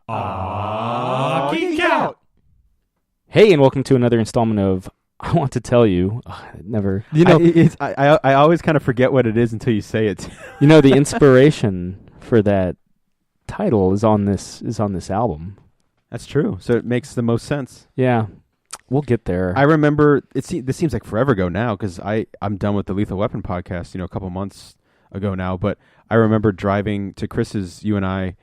Geek Out! Hey, and welcome to another installment of I Want to Tell You. Never. You know, I always kind of forget what it is until you say it. You know, the inspiration for that title is on this album. That's true. So it makes the most sense. Yeah, we'll get there. I remember, this seems like forever ago now, because I'm done with the Lethal Weapon podcast, a couple months ago now, but I remember driving to Chris's, you and I,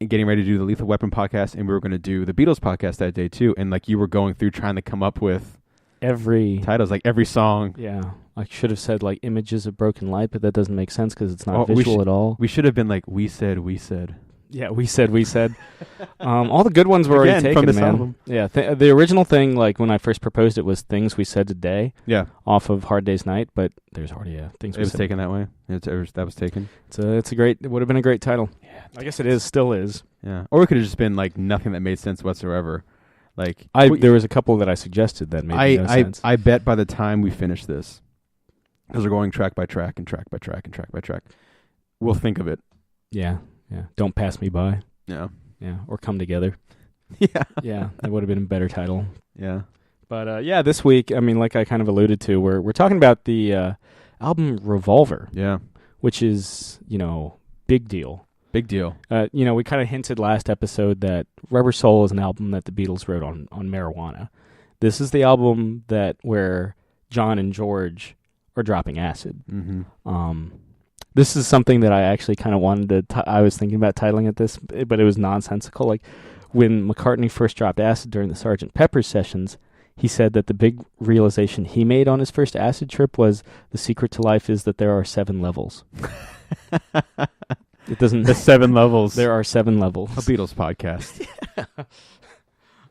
and getting ready to do the Lethal Weapon podcast, and we were going to do the Beatles podcast that day too, and like you were going through trying to come up with every titles, like every song. Yeah, I should have said like Images of Broken Light, but that doesn't make sense because it's not visual at all. We should have been like, we said. Yeah, we said. All the good ones were already taken, from this man. album. Yeah, the original thing, like when I first proposed it, was Things We Said Today. Yeah, off of Hard Day's Night, but there's already Things We Said. It was taken that way. That was taken. It's a great. It would have been a great title. Yeah, I guess it is. Still is. Yeah, or it could have just been like nothing that made sense whatsoever. Like there was a couple that I suggested that made no sense. I bet by the time we finish this, because we're going track by track and track by track and track by track, we'll think of it. Yeah. Don't Pass Me By. Yeah. Or Come Together. Yeah, that would have been a better title. Yeah, but this week, I mean, like I kind of alluded to, we're talking about the album Revolver. Yeah, which is big deal. Big deal. We kind of hinted last episode that Rubber Soul is an album that the Beatles wrote on marijuana. This is the album where John and George are dropping acid. Mm-hmm. This is something that I actually kind of wanted to... I was thinking about titling it this, but it was nonsensical. Like, when McCartney first dropped acid during the Sgt. Pepper sessions, he said that the big realization he made on his first acid trip was the secret to life is that there are 7 levels. It doesn't... The 7 levels. There are 7 levels. A Beatles podcast.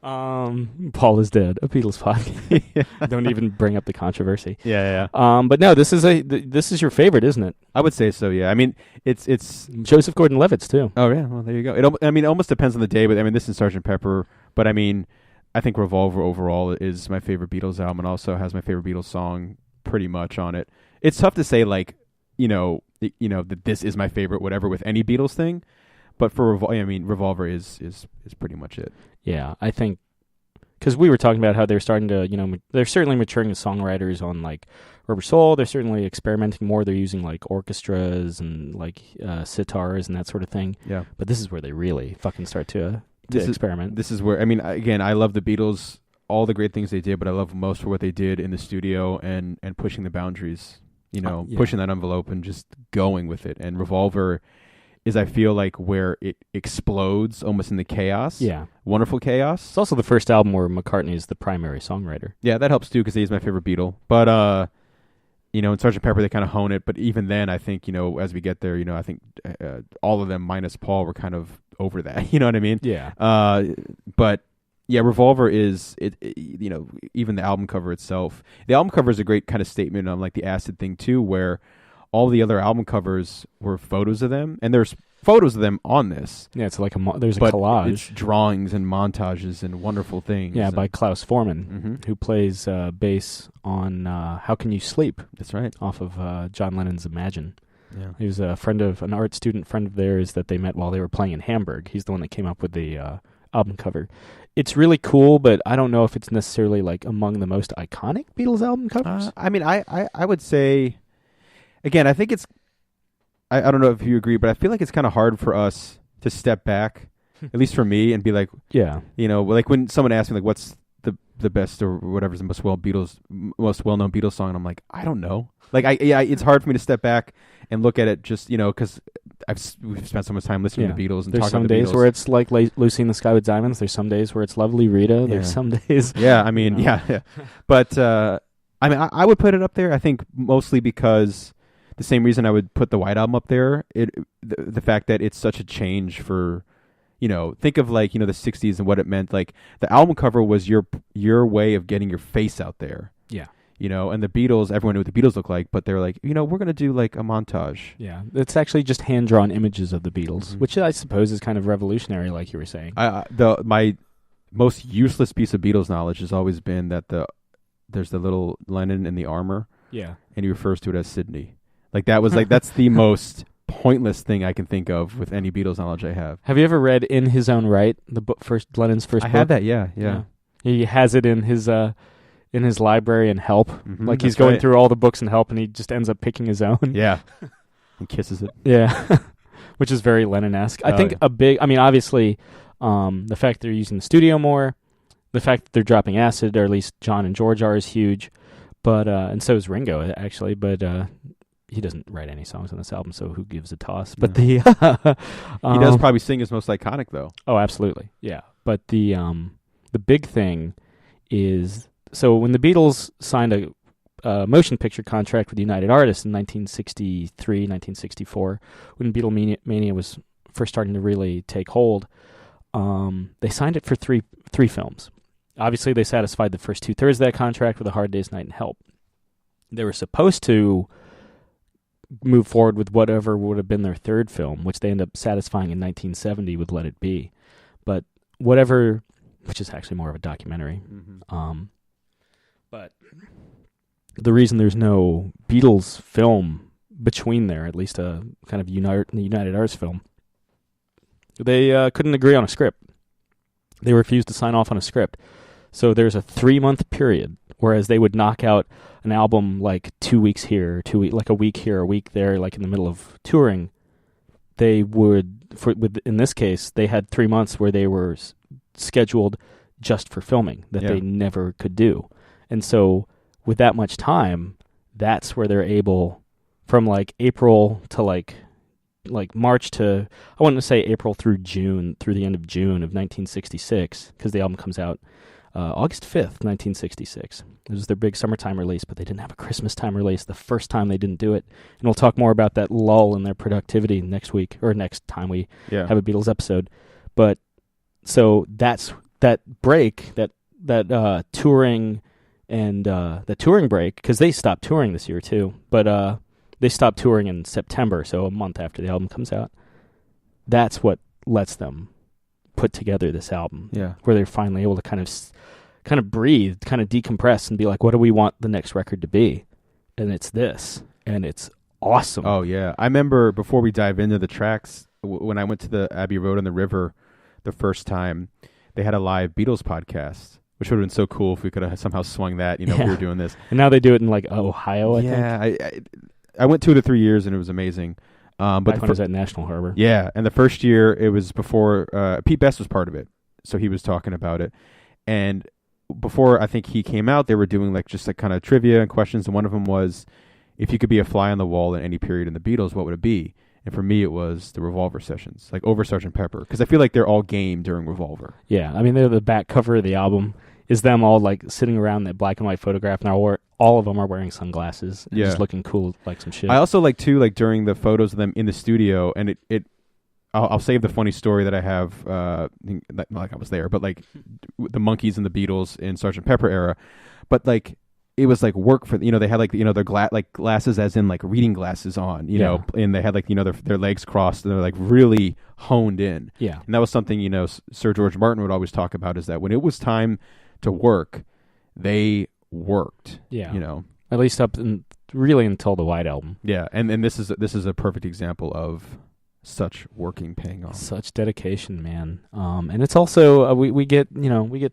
Paul is dead. A Beatles podcast. Don't even bring up the controversy. Yeah. But no, this is your favorite, isn't it? I would say so. Yeah. I mean, it's Joseph Gordon-Levitt's too. Oh yeah. Well, there you go. It almost depends on the day, but I mean, this is Sgt. Pepper. But I mean, I think Revolver overall is my favorite Beatles album, and also has my favorite Beatles song pretty much on it. It's tough to say like, that this is my favorite whatever with any Beatles thing. But for Revolver is pretty much it. Yeah, I think because we were talking about how they're starting to, they're certainly maturing as songwriters on like Rubber Soul. They're certainly experimenting more. They're using like orchestras and like sitars and that sort of thing. Yeah. But this is where they really fucking start to experiment. This is where, I mean, again, I love the Beatles, all the great things they did, but I love most for what they did in the studio and pushing the boundaries, pushing that envelope and just going with it. And Revolver is, I feel like, where it explodes almost in the chaos. Yeah. Wonderful chaos. It's also the first album where McCartney is the primary songwriter. Yeah, that helps too because he's my favorite Beatle. But, in Sgt. Pepper, they kind of hone it. But even then, I think, as we get there, I think all of them minus Paul were kind of over that. You know what I mean? Yeah. But, yeah, Revolver is, even the album cover itself. The album cover is a great kind of statement on like the acid thing too, where all the other album covers were photos of them, and there's photos of them on this. Yeah, it's like there's a collage. It's drawings and montages and wonderful things. Yeah, by Klaus Forman, who plays bass on How Can You Sleep? That's right. Off of John Lennon's Imagine. Yeah. He was an art student friend of theirs that they met while they were playing in Hamburg. He's the one that came up with the album cover. It's really cool, but I don't know if it's necessarily like among the most iconic Beatles album covers. I would say... Again, I think it's... I don't know if you agree, but I feel like it's kind of hard for us to step back, at least for me, and be like... Yeah. Like when someone asks me, like, what's the best or whatever's the most well-known Beatles song, and I'm like, I don't know. Like, it's hard for me to step back and look at it just, because we've spent so much time listening to the Beatles and talking about the Beatles. There's some days where it's like Lucy in the Sky with Diamonds. There's some days where it's Lovely Rita. There's some days... Yeah, I mean, yeah. But, I would put it up there, I think, mostly because... The same reason I would put the White Album up there, the fact that it's such a change for, think of like, the 60s and what it meant. Like the album cover was your way of getting your face out there. Yeah. And the Beatles, everyone knew what the Beatles looked like, but they're like, we're going to do like a montage. Yeah. It's actually just hand-drawn images of the Beatles, which I suppose is kind of revolutionary, like you were saying. My most useless piece of Beatles knowledge has always been that there's the little Lennon in the armor. Yeah. And he refers to it as Sydney. Like that was like, that's the most pointless thing I can think of with any Beatles knowledge I have. Have you ever read In His Own Right, the book, Lennon's first book? I had that, yeah. He has it in his library in Help. Like he's that's going right. through all the books in Help, and he just ends up picking his own. Yeah. And kisses it. Yeah. Which is very Lennon-esque. I think obviously, the fact they're using the studio more, the fact that they're dropping acid, or at least John and George are, is huge. But and so is Ringo, actually. But he doesn't write any songs on this album, so who gives a toss? But he does probably sing his most iconic, though. Oh, absolutely, yeah. But the big thing is, so when the Beatles signed a motion picture contract with United Artists in 1963, 1964, when Beatlemania was first starting to really take hold, they signed it for three films. Obviously, they satisfied the first 2/3 of that contract with A Hard Day's Night and Help. They were supposed to move forward with whatever would have been their third film, which they ended up satisfying in 1970 with Let It Be. But whatever, which is actually more of a documentary. But the reason there's no Beatles film between there, at least a kind of United Artists film, they couldn't agree on a script. They refused to sign off on a script. So there's a 3-month period, whereas they would knock out an album like 2 weeks here, like a week here, a week there, like in the middle of touring. They would, in this case, they had 3 months where they were scheduled just for filming that they never could do. And so with that much time, that's where they're able, from like April to like March to, I want to say April through June, through the end of June of 1966, because the album comes out August 5th, 1966. It was their big summertime release, but they didn't have a Christmas time release the first time they didn't do it. And we'll talk more about that lull in their productivity next week, or next time we have a Beatles episode. But so that's that break, that touring and the touring break, because they stopped touring this year too, but they stopped touring in September, so a month after the album comes out. That's what lets them put together this album, where they're finally able to kind of breathe, kind of decompress, and be like, what do we want the next record to be? And it's this, and it's awesome. Oh yeah, I remember before we dive into the tracks, when I went to the Abbey Road on the River the first time, they had a live Beatles podcast, which would have been so cool if we could have somehow swung that. If we were doing this. And now they do it in like Ohio, I think. I went 2 to 3 years and it was amazing. But when it was at National Harbor. Yeah, and the first year it was before Pete Best was part of it, so he was talking about it. And before I think he came out, they were doing like just like kind of trivia and questions, and one of them was, if you could be a fly on the wall in any period in the Beatles, what would it be? And for me, it was the Revolver sessions, like over Sgt. Pepper, because I feel like they're all game during Revolver. Yeah, I mean, they're the back cover of the album. Is them all like sitting around that black and white photograph, and all of them are wearing sunglasses and just looking cool like some shit. I also like too, like during the photos of them in the studio, and I'll save the funny story that I have, like I was there, but like the Monkees and the Beatles in Sgt. Pepper era, but like it was like work for, they had like, their glasses as in like reading glasses on, know, and they had like, their legs crossed and they're like really honed in. Yeah. And that was something, Sir George Martin would always talk about, is that when it was time to work, they worked. Yeah. At least really until the White Album. Yeah. And this is a perfect example of such working paying off. Such dedication, man. And it's also, we get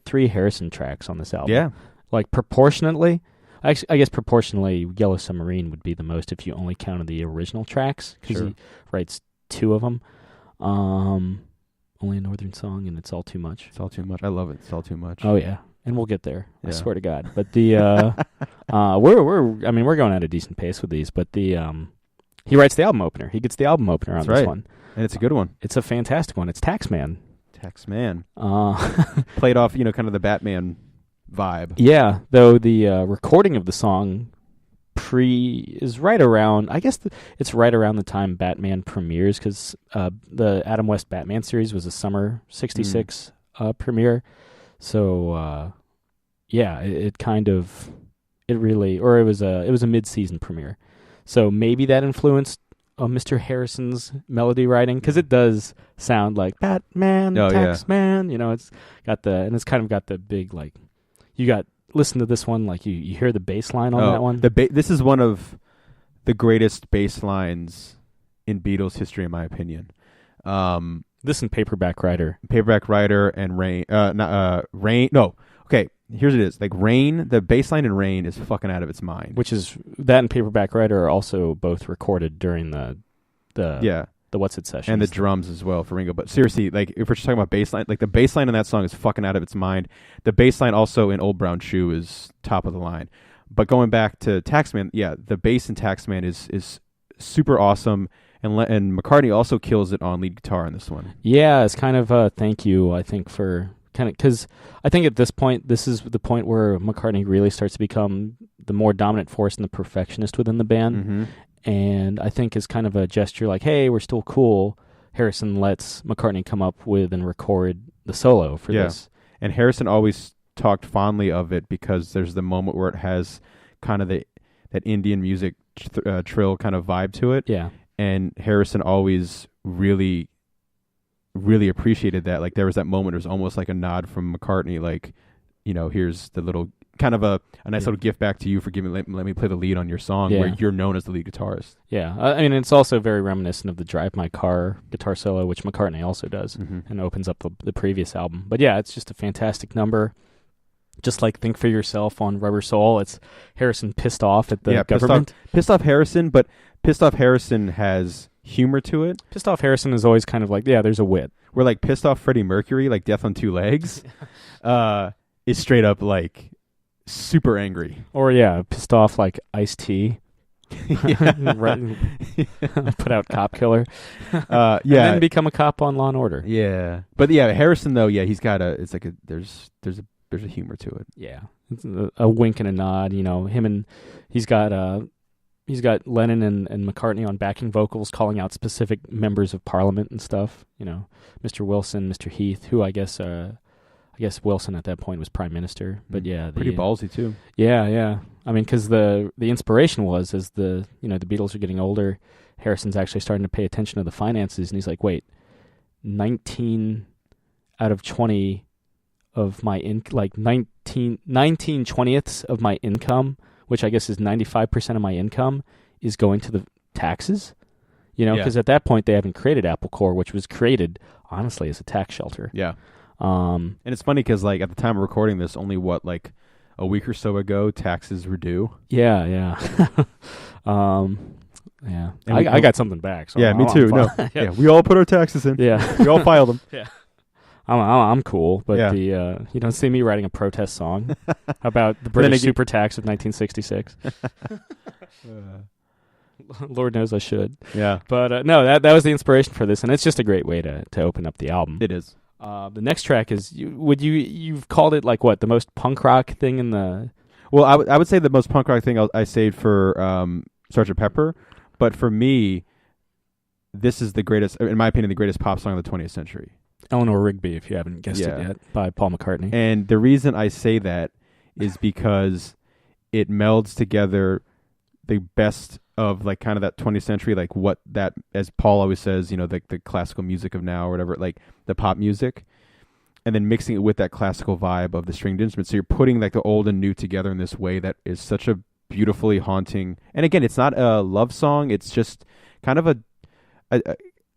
3 Harrison tracks on this album. Yeah. Like proportionately, I guess proportionally, Yellow Submarine would be the most if you only counted the original tracks, because he writes 2 of them. Only a Northern Song and It's All Too Much. It's All Too Much. I love it. It's All Too Much. Oh yeah, and we'll get there. Yeah. I swear to God. But the we're going at a decent pace with these. But he writes the album opener. He gets the album opener on this one, and it's a good one. It's a fantastic one. It's Taxman. Taxman. Played off, kind of the Batman vibe. Yeah, though the recording of the song is right around, I guess it's right around the time Batman premieres, because the Adam West Batman series was a summer 66 premiere. So it was a mid-season premiere. So maybe that influenced Mr. Harrison's melody writing, because it does sound like Batman, Taxman. It's got it's kind of got the big, like, listen to this one, like you hear the bass line on that one. This is one of the greatest bass lines in Beatles history, in my opinion. This and Paperback Writer. Paperback Writer and Rain. Rain. No. Okay, here's it is. Like Rain, the bass line in Rain is fucking out of its mind. Which is, that and Paperback Writer are also both recorded during the What's It sessions. And the drums as well for Ringo. But seriously, like if we're just talking about bass line, like the bass line in that song is fucking out of its mind. The bass line also in Old Brown Shoe is top of the line. But going back to Taxman, yeah, the bass in Taxman is super awesome. And McCartney also kills it on lead guitar in this one. Yeah, it's kind of a thank you, I think, for kind of, because I think at this point, this is the point where McCartney really starts to become the more dominant force and the perfectionist within the band. Mm-hmm. And I think is kind of a gesture like, hey, we're still cool. Harrison lets McCartney come up with and record the solo for this. And Harrison always talked fondly of it because there's the moment where it has kind of that Indian music trill kind of vibe to it. Yeah. And Harrison always really, really appreciated that. Like there was that moment, it was almost like a nod from McCartney, like, you know, here's the little kind of a nice little gift back to you for let me play the lead on your song where you're known as the lead guitarist. Yeah. I mean, it's also very reminiscent of the Drive My Car guitar solo, which McCartney also does and opens up the previous album. But yeah, it's just a fantastic number. Just like Think for Yourself on Rubber Soul, it's Harrison pissed off at the government. Pissed off Harrison, but Pissed Off Harrison has humor to it. Pissed Off Harrison is always kind of like, yeah, there's a wit. Where like Pissed Off Freddie Mercury, like Death on Two Legs, is straight up like super angry. Or yeah, pissed off like Ice-T. Put out Cop Killer. And then become a cop on Law and Order. Yeah. But yeah, Harrison though, yeah, he's got there's a humor to it. Yeah. It's a wink and a nod, you know, he's got Lennon and McCartney on backing vocals calling out specific members of Parliament and stuff, you know, Mr. Wilson, Mr. Heath, who I guess Wilson at that point was Prime Minister, but yeah. Pretty ballsy too. Yeah. I mean, because the inspiration was as the Beatles are getting older, Harrison's actually starting to pay attention to the finances, and he's like, wait, 19 out of 20 of my 19 20ths of my income, which I guess is 95% of my income, is going to the taxes. You know, because at that point they haven't created Apple Corps, which was created honestly as a tax shelter. Yeah. And it's funny because like at the time of recording this, only like a week or so ago, taxes were due. Yeah. Yeah. I got something back. So yeah, me too. No. Yeah, we all put our taxes in. Yeah. We all filed them. Yeah. I'm cool, but you don't see me writing a protest song about the British super tax of 1966. Lord knows I should. Yeah. But no, that was the inspiration for this, and it's just a great way to open up the album. It is. The next track is you've called it like what, the most punk rock thing in the... Well, I would say the most punk rock thing I saved for Sgt. Pepper, but for me, this is the greatest, in my opinion, the greatest pop song of the 20th century. Eleanor Rigby, if you haven't guessed it yet, by Paul McCartney. And the reason I say that is because it melds together the best of like kind of that 20th century, like what that, as Paul always says, you know, the classical music of now or whatever, like the pop music, and then mixing it with that classical vibe of the stringed instruments. So you're putting like the old and new together in this way that is such a beautifully haunting. And again, it's not a love song. It's just kind of a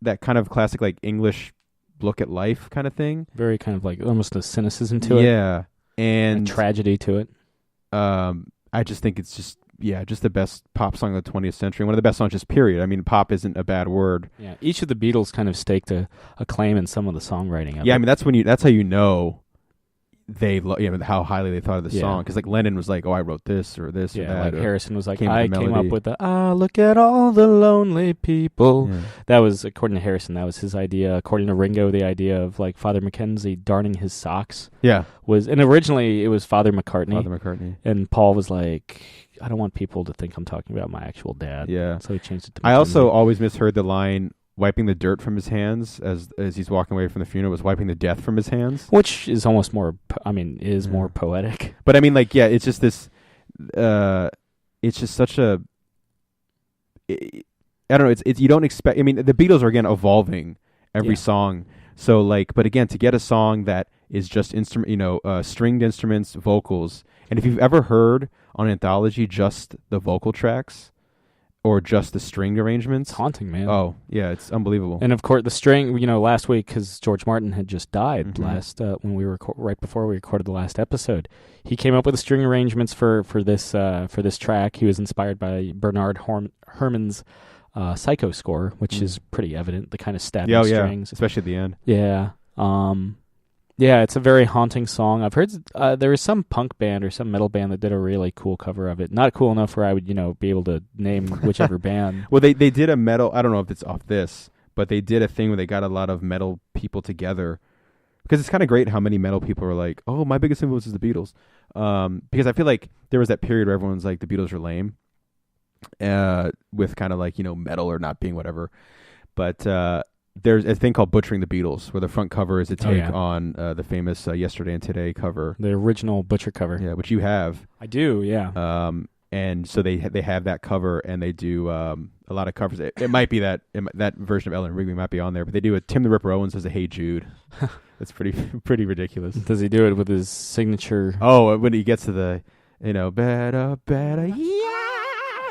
that kind of classic like English look at life kind of thing. Very kind of like almost a cynicism to it. Yeah. And a tragedy to it. I just think it's just the best pop song of the 20th century. One of the best songs, just period. I mean, pop isn't a bad word. Yeah. Each of the Beatles kind of staked a claim in some of the songwriting of it. Yeah, I mean, that's how you know how highly they thought of the song. Because like Lennon was like, oh, I wrote this or this or that. Like Harrison was like, I came up with look at all the lonely people. Yeah. That was, according to Harrison, that was his idea. According to Ringo, the idea of like Father Mackenzie darning his socks. Yeah. And originally it was Father McCartney. Father McCartney. And Paul was like, I don't want people to think I'm talking about my actual dad. Yeah. So he changed it to McKinley. I also always misheard the line, wiping the dirt from his hands as he's walking away from the funeral, was wiping the death from his hands. Which is almost more, more poetic. But I mean, like, yeah, it's just this, it's just such a, I don't know, it's you don't expect, I mean, the Beatles are, again, evolving every song. So, like, but again, to get a song that is just stringed instruments, vocals, and if you've ever heard on Anthology just the vocal tracks, or just the string arrangements. It's haunting, man. Oh, yeah, it's unbelievable. And of course, the string, last week, because George Martin had just died Mhm. when we were right before we recorded the last episode. He came up with the string arrangements for this track. He was inspired by Bernard Herrmann's Psycho score, which is pretty evident. The kind of stabbing strings, especially at the end. Yeah. Yeah, it's a very haunting song. I've heard there was some punk band or some metal band that did a really cool cover of it. Not cool enough where I would, be able to name whichever band. Well, they did a metal, I don't know if it's off this, but they did a thing where they got a lot of metal people together. Because it's kind of great how many metal people are like, oh, my biggest influence is the Beatles. Because I feel like there was that period where everyone's like, the Beatles are lame. With kind of like, metal or not being whatever. But there's a thing called Butchering the Beatles, where the front cover is a take on the famous Yesterday and Today cover. The original Butcher cover. Yeah, which you have. I do, yeah. And so they have that cover, and they do a lot of covers. It might be that version of Eleanor Rigby might be on there, but they do a Tim the Ripper Owens as a Hey Jude. That's pretty ridiculous. Does he do it with his signature? Oh, when he gets to the, better, yeah.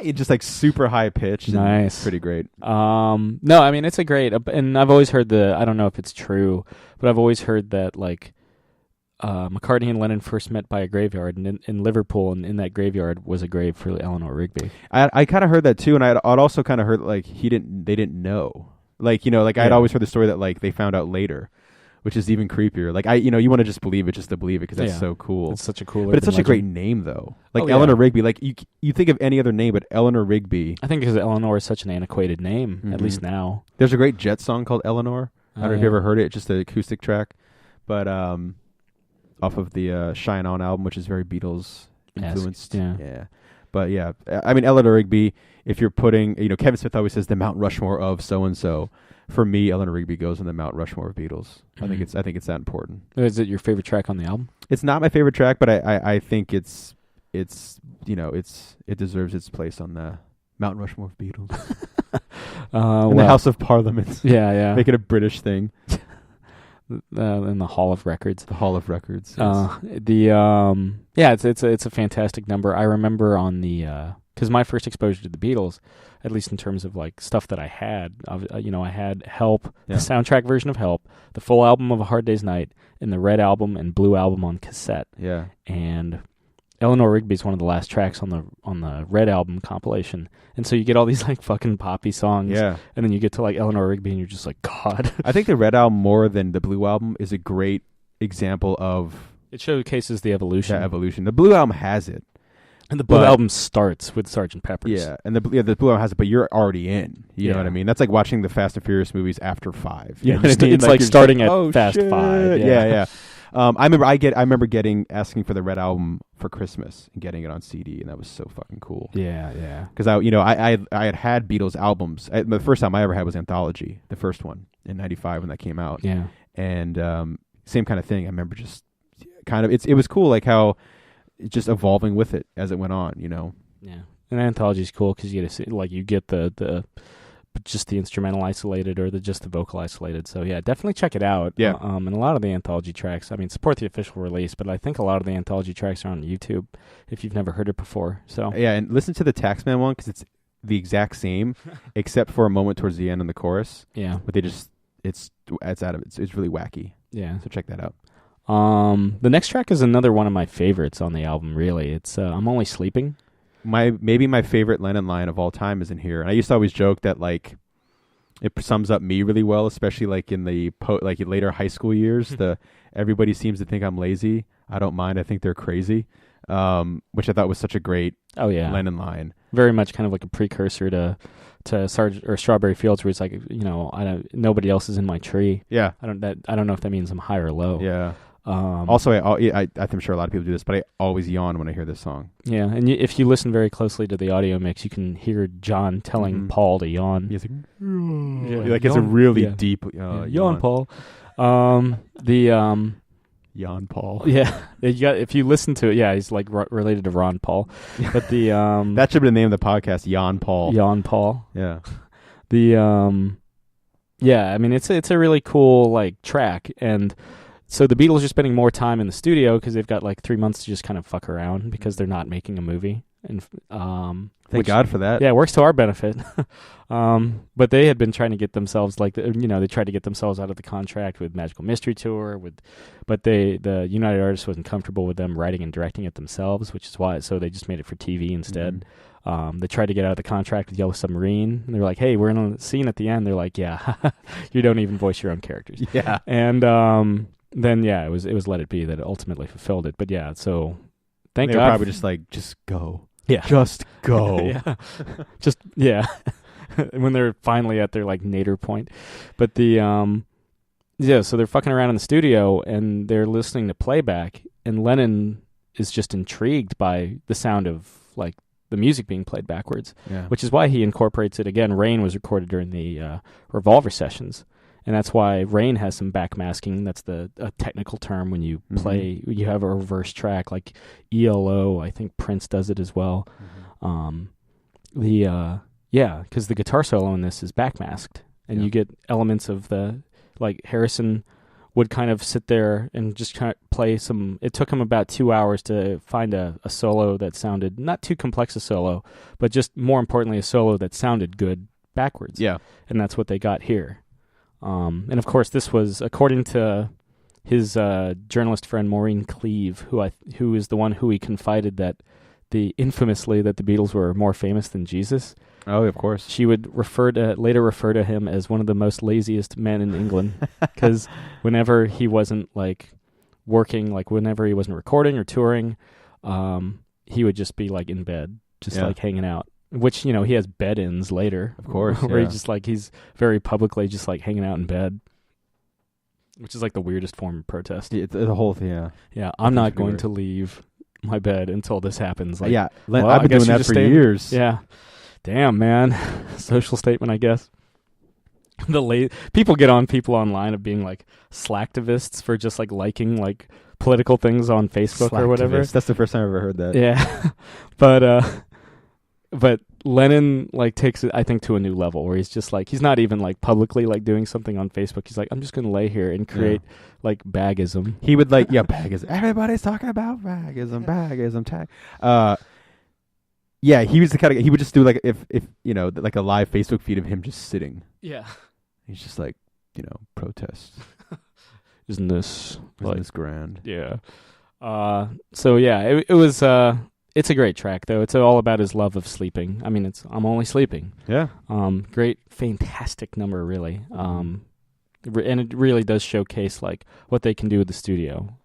It's just like super high pitched. Nice. Pretty great. No, I mean, it's a great, and I've always heard I don't know if it's true, but I've always heard that like McCartney and Lennon first met by a graveyard in Liverpool, and in that graveyard was a grave for Eleanor Rigby. I kind of heard that too, and I'd also kind of heard like they didn't know. Like, I'd always heard the story that like they found out later, which is even creepier. Like you want to just believe it just to believe it because that's so cool. It's such a cool, but it's such legend. A great name though. Like Eleanor Rigby. Like you think of any other name, but Eleanor Rigby. I think because Eleanor is such an antiquated name, at least now. There's a great Jet song called Eleanor. I don't know if you ever heard it. It's just an acoustic track, but off of the Shine On album, which is very Beatles influenced. Yeah. But yeah, I mean Eleanor Rigby. If you're putting, Kevin Smith always says the Mount Rushmore of so and so. For me, Eleanor Rigby goes in the Mount Rushmore of Beatles. I think it's that important. Is it your favorite track on the album? It's not my favorite track, but I think it deserves its place on the Mount Rushmore of Beatles. In the House of Parliament. Yeah. Make it a British thing. In the Hall of Records. The Hall of Records. Yes. It's a fantastic number. I remember on the because my first exposure to the Beatles, at least in terms of like stuff that I had, I had Help, the soundtrack version of Help, the full album of A Hard Day's Night, and the Red Album and Blue Album on cassette. Yeah. And Eleanor Rigby is one of the last tracks on the Red Album compilation, and so you get all these like fucking poppy songs. Yeah. And then you get to like Eleanor Rigby, and you're just like, God. I think the Red Album more than the Blue Album is a great example of. It showcases the evolution. Yeah, evolution. The Blue Album has it. And the Blue Album starts with Sgt. Pepper's. Yeah, and the Blue Album has it, but you're already in. You know what I mean? That's like watching the Fast and Furious movies after 5. You know what I mean? It's like starting at Fast 5. Yeah. I remember asking for the Red Album for Christmas and getting it on CD, and that was so fucking cool. Yeah. Because I had Beatles albums. The first time I ever had was Anthology, the first one in '95 when that came out. Yeah. And same kind of thing. I remember just kind of it was cool, like how. Just evolving with it as it went on, Yeah, and Anthology is cool because you get to see, like, you get the just the instrumental isolated or just the vocal isolated. So yeah, definitely check it out. Yeah. And a lot of the Anthology tracks, I mean, support the official release, but I think a lot of the Anthology tracks are on YouTube if you've never heard it before. So yeah, and listen to the Taxman one because it's the exact same, except for a moment towards the end in the chorus. Yeah, but it's really wacky. Yeah, so check that out. The next track is another one of my favorites on the album, really. It's I'm Only Sleeping. Maybe my favorite Lennon line of all time is in here. And I used to always joke that like it sums up me really well, especially like in the later high school years. Everybody seems to think I'm lazy. I don't mind. I think they're crazy. Which I thought was such a great Lennon line. Very much kind of like a precursor to Strawberry Fields, where it's like, nobody else is in my tree. Yeah. I don't know if that means I'm high or low. Yeah. Also, I'm sure a lot of people do this, but I always yawn when I hear this song. Yeah, and if you listen very closely to the audio mix, you can hear John telling Paul to yawn. He's like, it's a really deep yawn, Paul. Yawn Paul. Yeah, if you listen to it, he's like related to Ron Paul. But the that should be the name of the podcast, Yawn Paul. Yawn Paul. Yeah. I mean, it's a really cool like track. And so the Beatles are spending more time in the studio because they've got like 3 months to just kind of fuck around because they're not making a movie. and Thank God for that. Yeah, it works to our benefit. But they had been trying to get themselves they tried to get themselves out of the contract with Magical Mystery Tour but the United Artists wasn't comfortable with them writing and directing it themselves, which is why so they just made it for TV instead. They tried to get out of the contract with Yellow Submarine, and they're like, "Hey, we're in a scene at the end." They're like, "Yeah, you don't even voice your own characters." Yeah, and then it was Let It Be that ultimately fulfilled it. But yeah, so thank they God. Were probably just like, just go. Yeah, just go. Yeah, just when they're finally at their like nadir point. But so they're fucking around in the studio and they're listening to playback, and Lennon is just intrigued by the sound of like the music being played backwards, which is why he incorporates it again. Rain was recorded during the Revolver sessions, and that's why Rain has some backmasking. That's a technical term when you play, you have a reverse track like ELO. I think Prince does it as well. Because the guitar solo in this is backmasked, and you get elements of like Harrison would kind of sit there and just kind of play some. It took him about 2 hours to find a solo that sounded not too complex a solo, but just more importantly a solo that sounded good backwards. Yeah, and that's what they got here. And of course, this was according to his journalist friend Maureen Cleave, who is the one who he confided that infamously that the Beatles were more famous than Jesus. Oh, of course. She would later refer to him as one of the most laziest men in England, because whenever he wasn't like working, like whenever he wasn't recording or touring, he would just be like in bed, just like hanging out. Which he has bed-ins later, of course, where he's very publicly just like hanging out in bed, which is like the weirdest form of protest. The whole thing, yeah. I'm not going to leave my bed until this happens. Like, I've been doing that for years. Yeah. Damn, man. Social statement, I guess. People get on people online of being like slacktivists for just like liking like political things on Facebook or whatever. That's the first time I've ever heard that. Yeah. But Lennon like takes it, I think, to a new level where he's just like, he's not even like publicly like doing something on Facebook. He's like, I'm just gonna lay here and create like bagism. He would like bagism. Everybody's talking about bagism tag. Yeah, he was the kind of guy, he would just do like if like a live Facebook feed of him just sitting. Yeah. He's just like, protest. Isn't this grand? Yeah. So yeah, it was it's a great track though. It's all about his love of sleeping. I mean, I'm Only Sleeping. Yeah. Great, fantastic number, really. And it really does showcase like what they can do with the studio.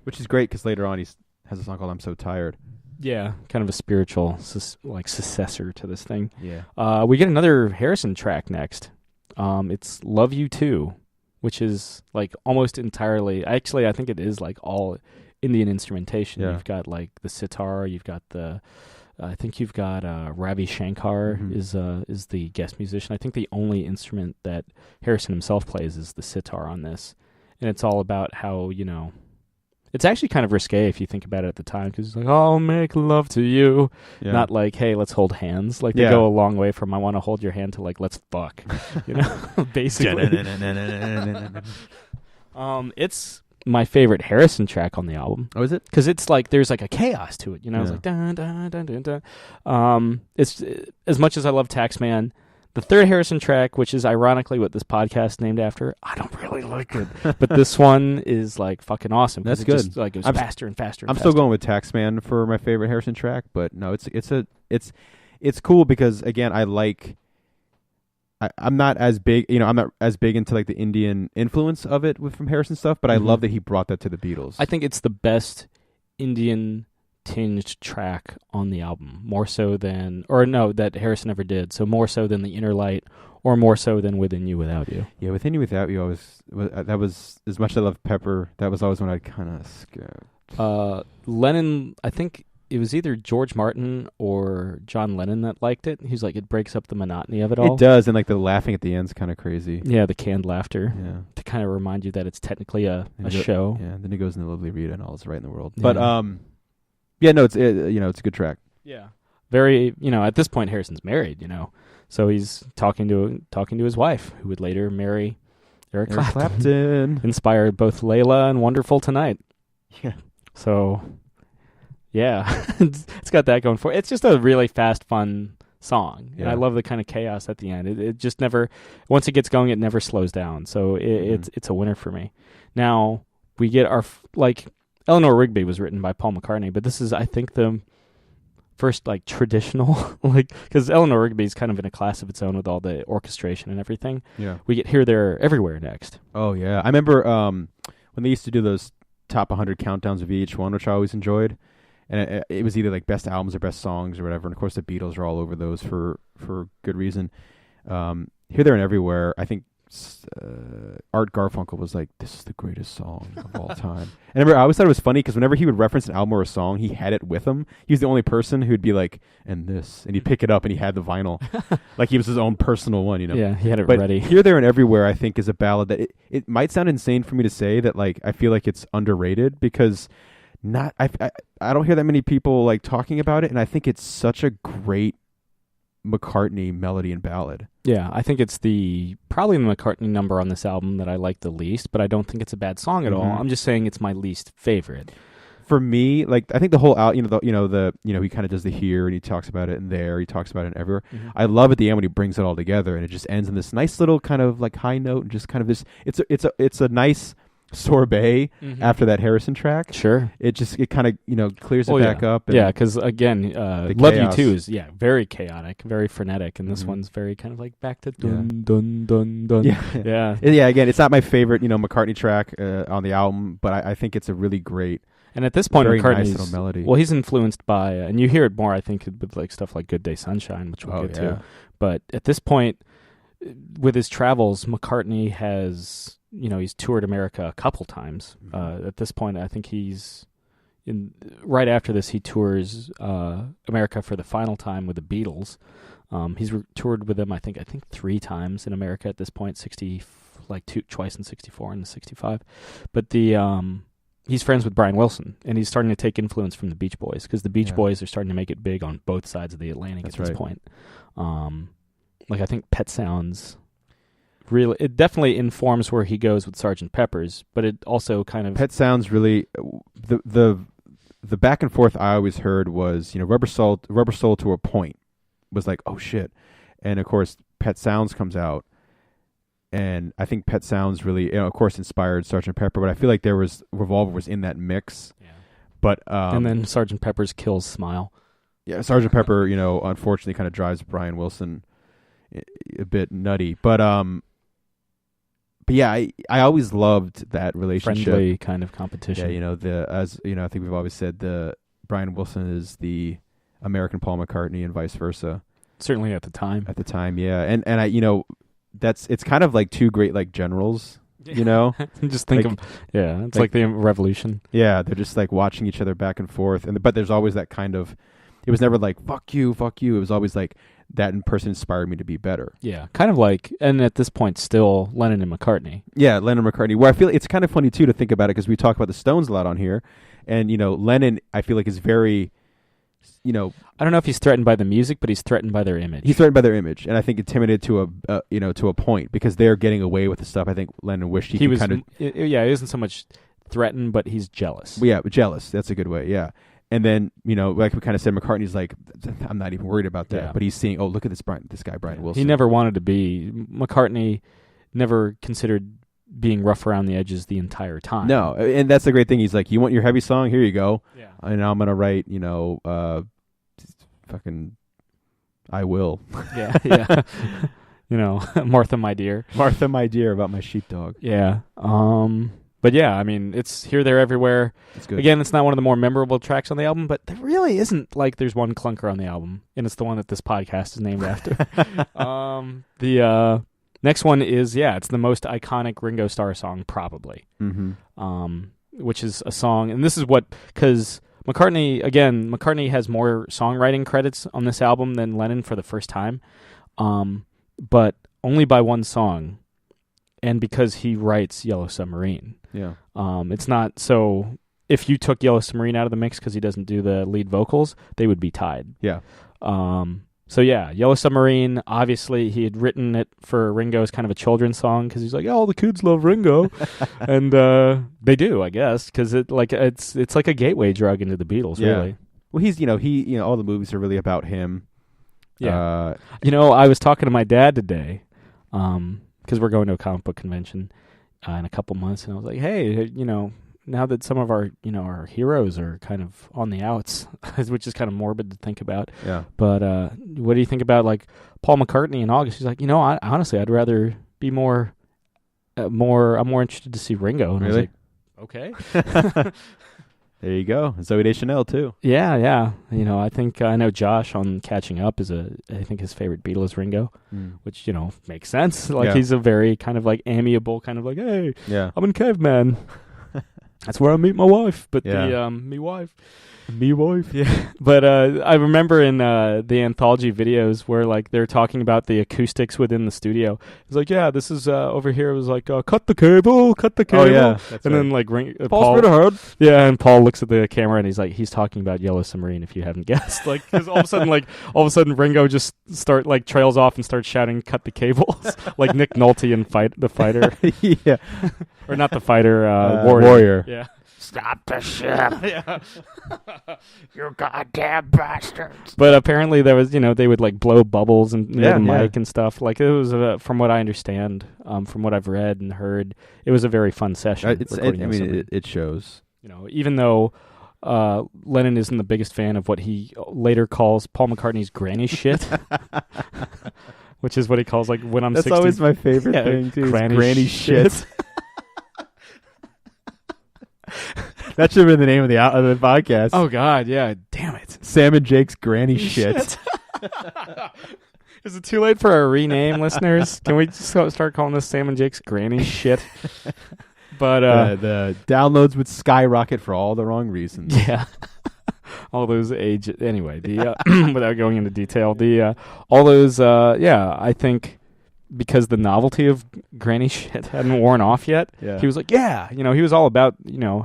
Which is great because later on he has a song called "I'm So Tired." Yeah, kind of a spiritual successor to this thing. Yeah. We get another Harrison track next. It's "Love You Too," which is like almost entirely. Actually, I think it is like all Indian instrumentation. Yeah. You've got like the sitar. You've got I think you've got Ravi Shankar is the guest musician. I think the only instrument that Harrison himself plays is the sitar on this, and it's all about how it's actually kind of risque if you think about it at the time, because it's like, I'll make love to you. Yeah. Not like, hey, let's hold hands. Like, they go a long way from I want to hold your hand to like, let's fuck. Basically. It's my favorite Harrison track on the album. Oh, is it? Because it's like, there's like a chaos to it. It's like, dun, dun, dun, dun, dun. It's, as much as I love Taxman, the third Harrison track, which is ironically what this podcast is named after, I don't really like it. But this one is like fucking awesome. That's good. Just, like, it was faster and faster. I'm still going with Taxman for my favorite Harrison track, but no, it's cool because again, I'm not as big, I'm not as big into like the Indian influence of it from Harrison stuff, but I love that he brought that to the Beatles. I think it's the best Indian tinged track on the album, more so than, that Harrison ever did. So more so than The Inner Light, or more so than Within You Without You. Yeah, Within You Without You that was, as much as I love Pepper, that was always when I'd kind of skipped. Lennon, I think it was either George Martin or John Lennon that liked it. He's like, it breaks up the monotony of it all. It does, and like the laughing at the end's kind of crazy. Yeah, the canned laughter. Yeah. To kind of remind you that it's technically a show. Yeah, then he goes into Lovely Rita and all is right in the world. Yeah. But yeah, no, it's a good track. Yeah, very. At this point, Harrison's married. So he's talking to his wife, who would later marry Eric Clapton. Inspired both Layla and Wonderful Tonight. Yeah. So Yeah, it's got that going for it. It's just a really fast, fun song. Yeah. And I love the kind of chaos at the end. It just never, once it gets going, it never slows down. So it's a winner for me. Now, we get our, like, Eleanor Rigby was written by Paul McCartney, but this is, I think, the first, like, traditional, like, because Eleanor Rigby is kind of in a class of its own with all the orchestration and everything. Yeah. We get Here, There, Everywhere next. Oh, yeah. I remember when they used to do those top 100 countdowns of VH1, which I always enjoyed. And it was either like best albums or best songs or whatever. And of course, the Beatles are all over those for good reason. Here, There, and Everywhere. I think Art Garfunkel was like, "This is the greatest song of all time." And I always thought it was funny because whenever he would reference an album or a song, he had it with him. He was the only person who'd be like, "And this," and he'd pick it up and he had the vinyl, like he was his own personal one, you know. Yeah, he had it but ready. Here, There, and Everywhere, I think, is a ballad that it might sound insane for me to say that, like, I feel like it's underrated because. I don't hear that many people like talking about it, and I think it's such a great McCartney melody and ballad. Yeah, I think it's probably the McCartney number on this album that I like the least, but I don't think it's a bad song at all. I'm just saying it's my least favorite. For me, like, I think the whole out, he kind of does the here and he talks about it and there, he talks about it and everywhere. Mm-hmm. I love at the end when he brings it all together and it just ends in this nice little kind of like high note and just kind of this. It's a nice sorbet after that Harrison track. Sure. It kind of, clears it back up. Yeah, because again, Love You Too is, very chaotic, very frenetic, and this one's very kind of like back to dun, dun, dun, dun. Yeah. Again, it's not my favorite, McCartney track on the album, but I think it's a really great. And at this point, very McCartney's, nice little melody. Well, he's influenced by, and you hear it more, I think, with like stuff like Good Day Sunshine, which we'll get to. But at this point, with his travels, McCartney has... he's toured America a couple times. At this point, I think right after this, he tours America for the final time with the Beatles. He's toured with them, I think 3 times in America at this point, twice in 64 and 65. But he's friends with Brian Wilson, and he's starting to take influence from the Beach Boys, because the Beach Boys are starting to make it big on both sides of the Atlantic at this point. I think Pet Sounds... really, it definitely informs where he goes with Sgt. Pepper's, but it also kind of... Pet Sounds really... The back and forth I always heard was, Rubber Soul to a point was like, oh shit. And of course, Pet Sounds comes out, and I think Pet Sounds really, of course, inspired Sgt. Pepper, but I feel like Revolver was in that mix. Yeah. But and then Sgt. Pepper's kills Smile. Yeah, Sgt. Pepper, unfortunately kind of drives Brian Wilson a bit nutty. But yeah, I always loved that relationship. Friendly kind of competition. Yeah, I think we've always said the Brian Wilson is the American Paul McCartney and vice versa. Certainly at the time. At the time, yeah. And I it's kind of like two great like generals, Just think of it's like the revolution. Yeah, they're just like watching each other back and forth, but there's always that kind of, it was never like fuck you. It was always like that person inspired me to be better. Yeah, kind of like, and at this point still Lennon and McCartney. Yeah, Lennon and McCartney. Where I feel it's kind of funny too to think about it, because we talk about the Stones a lot on here, and Lennon I feel like is very, I don't know if he's threatened by the music, but he's threatened by their image. He's threatened by their image, and I think intimidated to a point, because they're getting away with the stuff. I think Lennon wished he was kind of. He isn't so much threatened, but he's jealous. Yeah, jealous. That's a good way. Yeah. And then, like we kind of said, McCartney's like, I'm not even worried about that. Yeah. But he's seeing, oh, look at this guy, Brian Wilson. He never wanted to be. McCartney never considered being rough around the edges the entire time. No, and that's the great thing. He's like, you want your heavy song? Here you go. Yeah. And I'm going to write, fucking, I will. Yeah. Martha, my dear. Martha, my dear, about my sheepdog. Yeah. But yeah, I mean, it's Here, There, Everywhere. It's good. Again, it's not one of the more memorable tracks on the album, but there really isn't like there's one clunker on the album, and it's the one that this podcast is named after. The next one is, it's the most iconic Ringo Starr song, probably. Mm-hmm. Which is a song, and this is because McCartney has more songwriting credits on this album than Lennon for the first time, but only by one song. And because he writes Yellow Submarine. Yeah. It's not so, if you took Yellow Submarine out of the mix because he doesn't do the lead vocals, they would be tied. Yeah. So yeah, Yellow Submarine. Obviously, he had written it for Ringo as kind of a children's song because he's like, "Oh, the kids love Ringo," and they do, I guess, because it's like a gateway drug into the Beatles, really. Well, he's all the movies are really about him. Yeah. I was talking to my dad today, because we're going to a comic book convention in a couple months, and I was like, "Hey, now that some of our heroes are kind of on the outs," which is kind of morbid to think about. Yeah. But what do you think about like Paul McCartney in August? He's like, honestly, I'd rather be more. I'm more interested to see Ringo. And really? I was like, okay. There you go. Zooey Deschanel too. Yeah. I think I know Josh on Catching Up is I think his favorite Beatle is Ringo, which makes sense. Like he's a very kind of like amiable kind of like, hey, I'm in Caveman. That's where I meet my wife. But me wife. Yeah. But I remember in the anthology videos where like they're talking about the acoustics within the studio. It's like, yeah, this is over here. It was like, cut the cable. Oh yeah, and then like Paul. Yeah, and Paul looks at the camera and he's talking about Yellow Submarine. If you haven't guessed, like because all of a sudden Ringo just trails off and starts shouting, "Cut the cables!" like Nick Nolte in the Fighter. Yeah. Or not the Fighter, Warrior. Yeah. Stop the ship. Yeah. You goddamn bastards. But apparently there was, they would like blow bubbles and near the mic and stuff. Like it was, from what I understand, from what I've read and heard, it was a very fun session. It shows. Even though Lennon isn't the biggest fan of what he later calls Paul McCartney's granny shit. Which is what he calls like when I'm 60. That's always my favorite thing too. Granny shit. That should have been the name of the podcast. Oh God, yeah. Damn it. Sam and Jake's granny shit. Is it too late for a rename, listeners? Can we just start calling this Sam and Jake's granny shit? But the downloads would skyrocket for all the wrong reasons. Yeah. All those anyway, without going into detail, I think because the novelty of granny shit hadn't worn off yet, he was like, he was all about,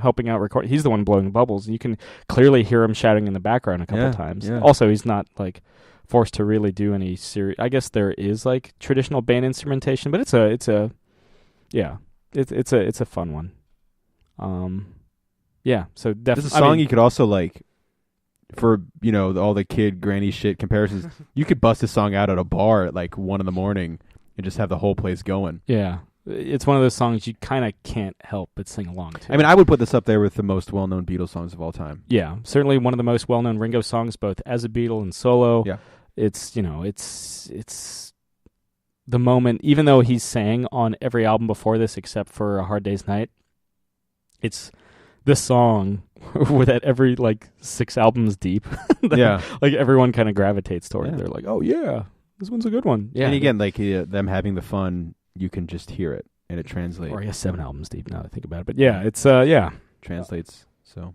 helping out record. He's the one blowing the bubbles. You can clearly hear him shouting in the background a couple times. Yeah. Also, he's not like forced to really do any serious. I guess there is like traditional band instrumentation, but it's a fun one. So definitely. There's a song you could also like, for all the kid granny shit comparisons. You could bust a song out at a bar at like 1 a.m. and just have the whole place going. Yeah. It's one of those songs you kind of can't help but sing along to. I mean, I would put this up there with the most well-known Beatles songs of all time. Yeah, certainly one of the most well-known Ringo songs, both as a Beatle and solo. Yeah. It's, it's the moment, even though he's sang on every album before this except for A Hard Day's Night, it's this song that every, 6 albums deep, everyone kind of gravitates toward. Yeah. They're like, oh, yeah, this one's a good one. Yeah. And again, them having the fun, you can just hear it, and it translates. Or I guess 7 albums deep now that I think about it. But yeah, it's, translates, so.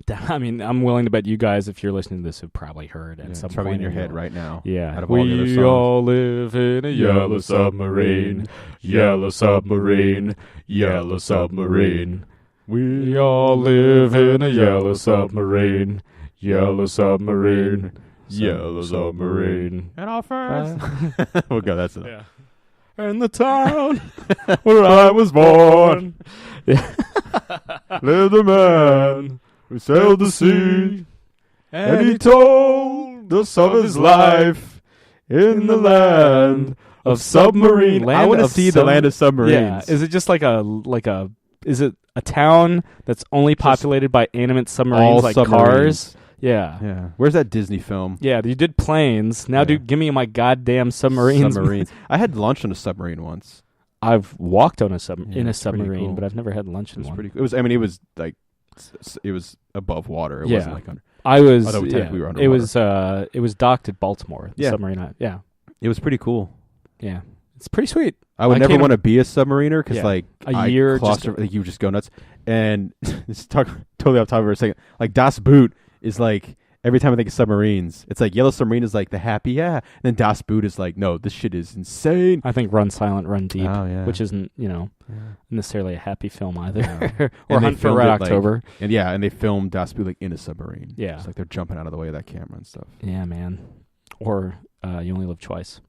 I mean, I'm willing to bet you guys, if you're listening to this, have probably heard at some it's probably point in your head right now. Yeah. Out of all the other songs. all live in a yellow submarine, yellow submarine, yellow submarine. We all live in a yellow submarine, yellow submarine, yellow submarine. And our first. We'll go, that's enough. Yeah. And the town where I was born, lived a man who sailed the sea, and he told us of his life in the land of submarine. I want to see the land of submarines. Yeah. Is it just is it a town that's only populated by animate submarines, like submarines. Cars? Yeah. Yeah. Where's that Disney film? Yeah, you did planes. Now give me my goddamn submarines. I had lunch on a submarine once. I've walked on in a submarine, cool. but I've never had lunch in one. Pretty cool. It was above water. It wasn't like under. We were underwater. It was docked at Baltimore. The submarine. Yeah. It was pretty cool. Yeah. It's pretty sweet. I would never want to be a submariner because a year you would just go nuts. And this totally off topic for a second. Like Das Boot is like, every time I think of submarines, it's like Yellow Submarine is like the happy, and then Das Boot is like, no, this shit is insane. I think Run Silent, Run Deep, which isn't, necessarily a happy film either. Or Hunt for Red October. And they filmed Das Boot in a submarine. Yeah. It's like they're jumping out of the way of that camera and stuff. Yeah, man. Or You Only Live Twice.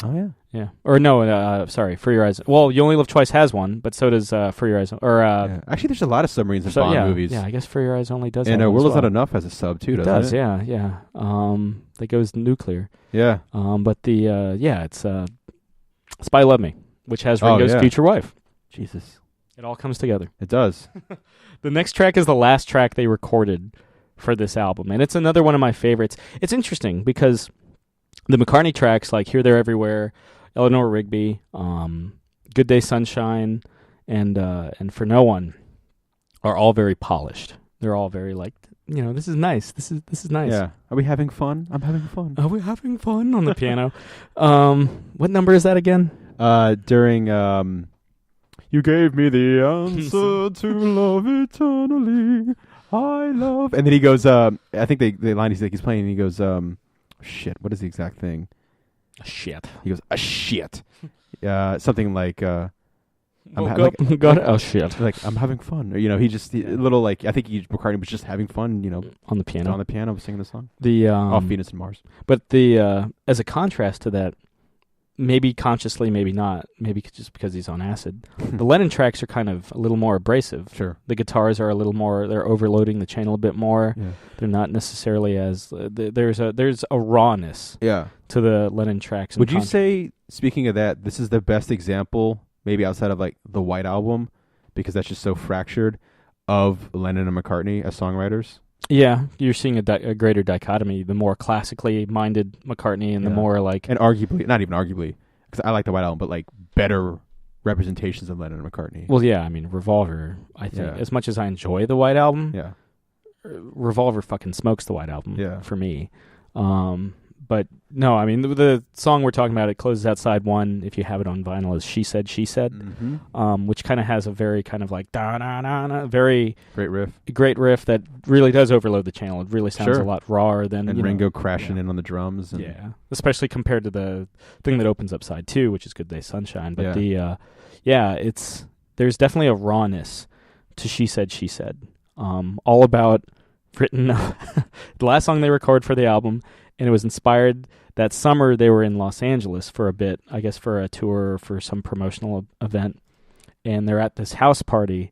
Oh yeah. Yeah. Or no, sorry, For Your Eyes. Well, You Only Live Twice has one, but so does For Your Eyes. Or Yeah. Actually, there's a lot of submarines in Bond movies. Yeah, I guess For Your Eyes Only does. And have one World as Is well. Not Enough has a sub too, doesn't it? Yeah. That goes nuclear. Yeah. But the it's Spy Love Me, which has Ringo's future wife. Jesus. It all comes together. It does. The next track is the last track they recorded for this album, and it's another one of my favorites. It's interesting because the McCartney tracks, like Here, There, Everywhere, Eleanor Rigby, Good Day Sunshine, and For No One, are all very polished. They're all very like, this is nice. This is nice. Yeah. Are we having fun? I'm having fun. Are we having fun on the piano? What number is that again? During you gave me the answer to love eternally. I love. And then he goes. I think the line he's playing. He goes. Shit. What is the exact thing? Shit. He goes. Shit. Something like. Oh shit. Like I'm having fun. Or, he just a little like I think McCartney was just having fun. On the piano. On the piano, singing the song. Off Venus and Mars. But as a contrast to that, maybe consciously, maybe not, maybe just because he's on acid, the Lennon tracks are kind of a little more abrasive. Sure. The guitars are a little more, they're overloading the channel a bit more. Yeah. They're not necessarily as, there's a rawness to the Lennon tracks. Would you say, speaking of that, this is the best example, maybe outside of like the White Album, because that's just so fractured, of Lennon and McCartney as songwriters? Yeah, you're seeing a greater dichotomy. The more classically minded McCartney and the more like... And arguably, not even arguably, because I like the White Album, but like better representations of Lennon and McCartney. Well, yeah, I mean, Revolver, I think, as much as I enjoy the White Album, Revolver fucking smokes the White Album for me. But no, I mean, the song we're talking about, it closes out side one, if you have it on vinyl, is She Said, She Said, which kind of has a very kind of like da-da-da-da, very... Great riff that really does overload the channel. It really sounds a lot rawer than... And Ringo crashing in on the drums. And especially compared to the thing that opens up side two, which is Good Day Sunshine. But there's definitely a rawness to She Said, She Said. All about written... the last song they record for the album... And it was inspired that summer. They were in Los Angeles for a bit, I guess for a tour or for some promotional event. And they're at this house party.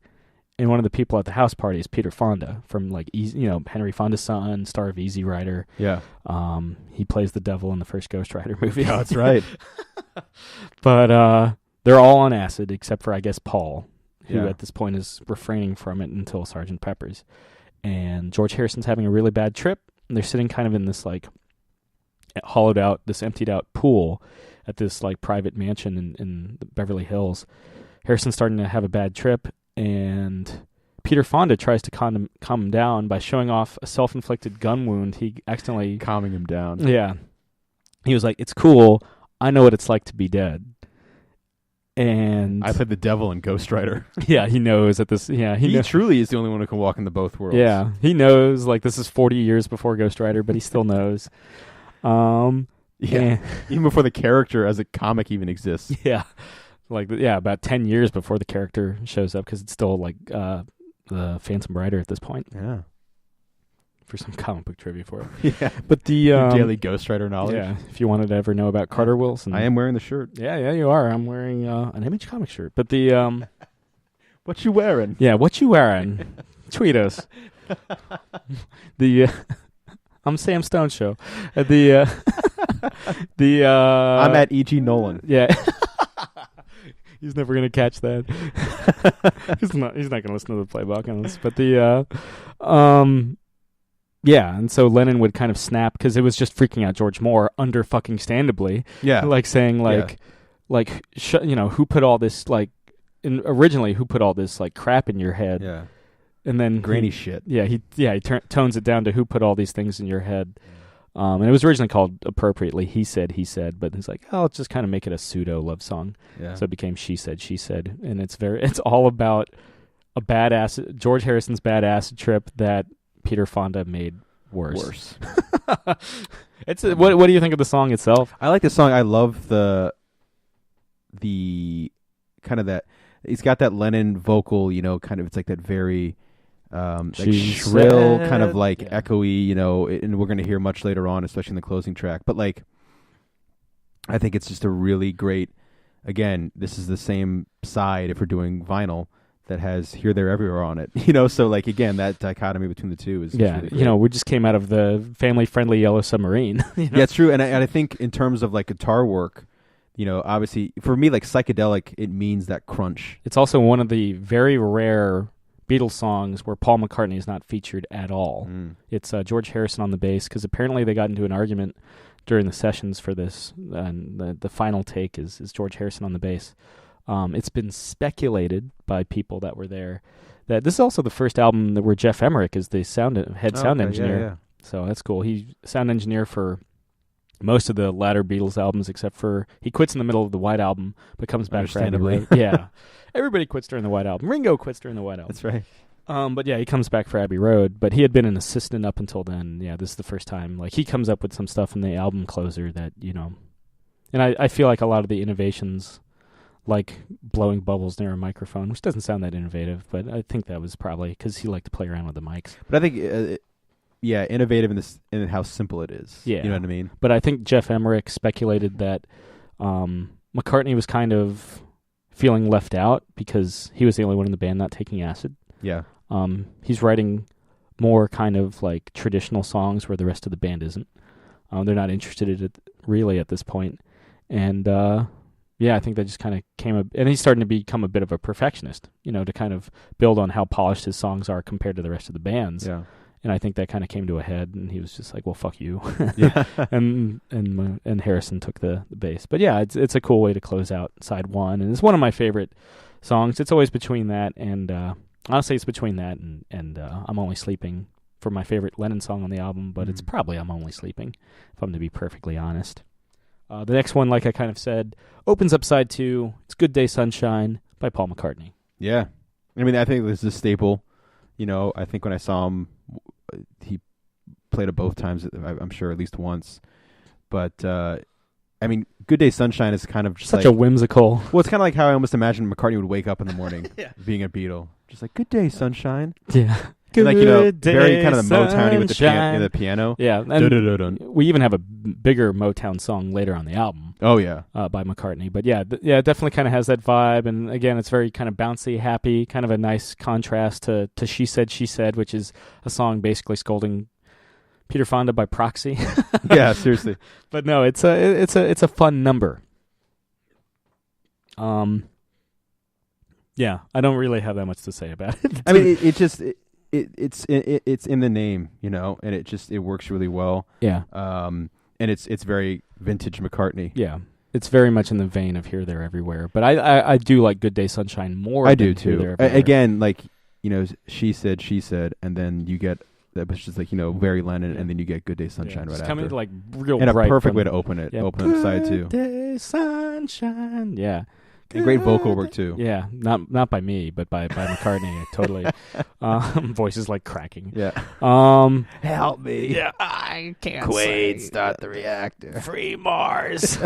And one of the people at the house party is Peter Fonda from like, Henry Fonda's son, star of Easy Rider. Yeah. He plays the devil in the first Ghost Rider movie. Oh, that's right. But they're all on acid except for, I guess, Paul, who at this point is refraining from it until Sgt. Pepper's. And George Harrison's having a really bad trip. And they're sitting kind of in this like hollowed out, this emptied out pool at this like private mansion in the Beverly Hills. Harrison's starting to have a bad trip, and Peter Fonda tries to calm him down by showing off a self-inflicted gun wound. He accidentally... Calming him down. Yeah. He was like, "It's cool. I know what it's like to be dead." And... I played the devil in Ghost Rider. Yeah, he knows that this... Yeah, he truly is the only one who can walk into both worlds. Yeah, he knows, like, this is 40 years before Ghost Rider, but he still knows. Even before the character as a comic even exists. Yeah. About 10 years before the character shows up, because it's still like the Phantom Rider at this point. Yeah. For some comic book trivia for it. Yeah. But the daily Ghost Rider knowledge. Yeah. If you wanted to ever know about Carter Wilson. I am wearing the shirt. Yeah, you are. I'm wearing an Image comic shirt. But the what you wearing? Yeah, what you wearing? Tweet us. I'm Sam Stone Show. I'm at E.G. Nolan. Yeah. He's never gonna catch that. He's not gonna listen to the playback on this. But and so Lennon would kind of snap because it was just freaking out George Moore understandably. Yeah. Like saying who put all this originally who put all this like crap in your head? Yeah. And then granny shit. Yeah, he tones it down to who put all these things in your head. And it was originally called appropriately He Said, but he's like, I'll just kind of make it a pseudo love song. Yeah. So it became She Said, and it's all about a badass George Harrison's bad acid trip that Peter Fonda made worse. It's what do you think of the song itself? I like the song. I love the kind of that. He's got that Lennon vocal, kind of. It's like that very. Like shrill, kind of like echoey, and we're going to hear much later on, especially in the closing track. But like, I think it's just a really great. Again, this is the same side if we're doing vinyl that has Here, There, Everywhere on it. So like again, that dichotomy between the two is really great. We just came out of the family-friendly Yellow Submarine. Yeah, it's true, and I think in terms of like guitar work, obviously for me, like psychedelic, it means that crunch. It's also one of the very rare Beatles songs where Paul McCartney is not featured at all. It's George Harrison on the bass, because apparently they got into an argument during the sessions for this, and the final take is George Harrison on the bass. It's been speculated by people that were there that this is also the first album where Jeff Emmerich is the sound engineer. Yeah. So that's cool. He's sound engineer for most of the latter Beatles albums, except for he quits in the middle of the White Album, but comes back for Abbey Road. Yeah, everybody quits during the White Album. Ringo quits during the White Album. That's right. But yeah, he comes back for Abbey Road, but he had been an assistant up until then. Yeah, this is the first time. Like, he comes up with some stuff in the album closer that, and I feel like a lot of the innovations, like blowing bubbles near a microphone, which doesn't sound that innovative, but I think that was probably because he liked to play around with the mics. But I think, innovative in how simple it is. Yeah. You know what I mean? But I think Jeff Emmerich speculated that McCartney was kind of feeling left out because he was the only one in the band not taking acid. Yeah. He's writing more kind of like traditional songs where the rest of the band isn't. They're not interested in it really at this point. And I think that just kind of came up. And he's starting to become a bit of a perfectionist, to kind of build on how polished his songs are compared to the rest of the bands. Yeah. And I think that kind of came to a head, and he was just like, "Well, fuck you." Yeah. and Harrison took the bass. But yeah, it's a cool way to close out side one, and it's one of my favorite songs. It's always between that and honestly, it's between that and I'm Only Sleeping for my favorite Lennon song on the album, but it's probably I'm Only Sleeping, if I'm to be perfectly honest. The next one, like I kind of said, opens up side two. It's Good Day Sunshine by Paul McCartney. Yeah. I mean, I think this is a staple. I think when I saw him, he played it both times, I'm sure at least once. But, I mean, Good Day Sunshine is kind of just such a whimsical. Well, it's kind of like how I almost imagine McCartney would wake up in the morning being a Beatle. Just like, good day, sunshine. Yeah. Good day, very kind of the Motowny with the piano. Yeah. And we even have a bigger Motown song later on the album. Oh, yeah. By McCartney. But yeah, it definitely kind of has that vibe. And again, it's very kind of bouncy, happy, kind of a nice contrast to She Said, which is a song basically scolding Peter Fonda by proxy. Yeah, seriously. But no, it's a fun number. Yeah, I don't really have that much to say about it. I mean, it's in the name, and it works really well. Yeah. And it's very vintage McCartney. Yeah. It's very much in the vein of Here, There, Everywhere. But I do like Good Day Sunshine more. I do too. Here, There, Again, like, she said, and then you get that was just like, very Lennon, and then you get Good Day Sunshine right after. Coming like real and bright. A perfect way to open it. Yeah. Open up side two. Good Day Sunshine. Yeah. And great vocal work too. Yeah, not by me, but by McCartney. Totally. Voices like cracking. Yeah. Help me. Yeah. I can't Quaid, say. start the reactor. Free Mars.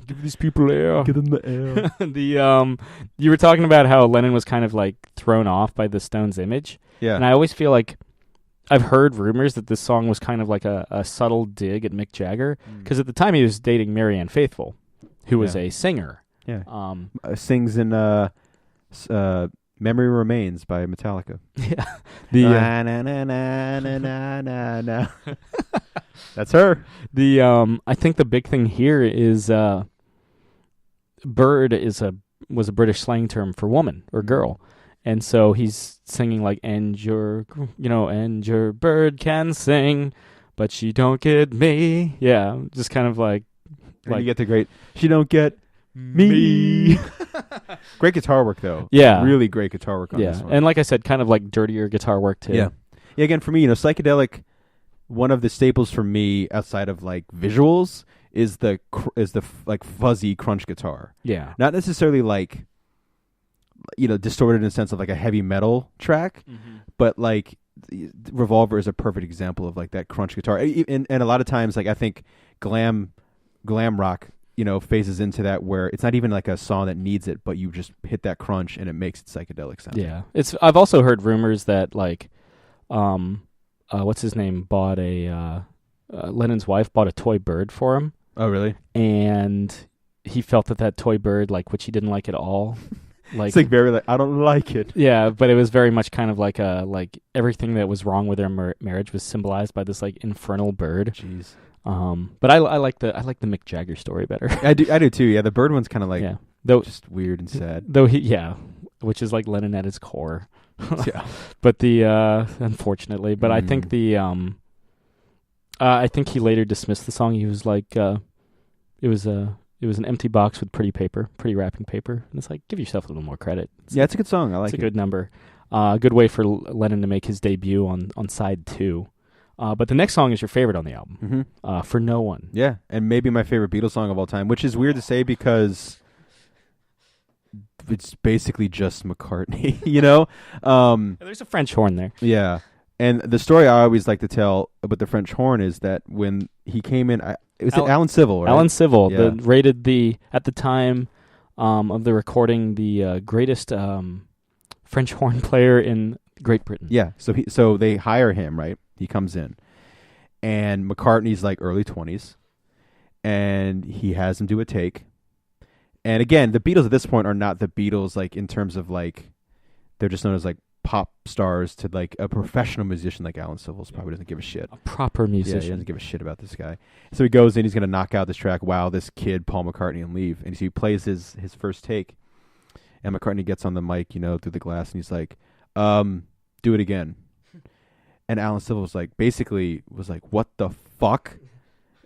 Give these people air. Give them the air. You were talking about how Lennon was kind of like thrown off by the Stones' image. Yeah. And I always feel like I've heard rumors that this song was kind of like a subtle dig at Mick Jagger, because at the time he was dating Marianne Faithfull, who was a singer. Yeah. Sings in Memory Remains by Metallica. Yeah. Na. That's her. I think the big thing here is bird was a British slang term for woman or girl. And so he's singing like, and your bird can sing, but she don't get me. Yeah, just kind of like you get the great, she don't get me. Great guitar work though. Yeah. Really great guitar work on this one. And like I said, kind of like dirtier guitar work too. Yeah. Yeah, again, for me, psychedelic, one of the staples for me outside of like visuals is the like fuzzy crunch guitar. Yeah. Not necessarily like, distorted in the sense of like a heavy metal track, but like Revolver is a perfect example of like that crunch guitar. And a lot of times, like I think glam rock, phases into that where it's not even like a song that needs it, but you just hit that crunch and it makes it psychedelic sound. Yeah. I've also heard rumors that like, what's his name bought Lennon's wife bought a toy bird for him. Oh, really? and he felt that toy bird, like, which he didn't like at all. Like, It's like very like, I don't like it. yeah, but it was very much kind of like everything that was wrong with their marriage was symbolized by this like infernal bird. Jeez. But I like the Mick Jagger story better. I do too. Yeah, the bird one's kind of like Yeah, though just weird and sad. which is like Lennon at his core. Yeah. But the unfortunately, but I think I think he later dismissed the song. He was like, it was an empty box with pretty wrapping paper, and it's like, give yourself a little more credit. It's a good song. I like it. It's a good number. Good way for Lennon to make his debut on side 2. But the next song is your favorite on the album, For No One. Yeah, and maybe my favorite Beatles song of all time, which is weird to say because it's basically just McCartney, you know? There's a French horn there. Yeah. And the story I always like to tell about the French horn is that when he came in, Alan Civil, right? Alan Civil, Yeah. rated at the time of the recording, the greatest French horn player in Great Britain. Yeah, so they hire him, right? He comes in, and McCartney's like early 20s, and he has him do a take. And again, the Beatles at this point are not the Beatles, like in terms of like, they're just known as like pop stars to like a professional musician like Alan Civils probably doesn't give a shit. A proper musician. Yeah, he doesn't give a shit about this guy. So he goes in, he's going to knock out this track, wow, this kid, Paul McCartney, and leave. And so he plays his first take, and McCartney gets on the mic, you know, through the glass, and he's like, do it again. And Alan Civil was like, what the fuck?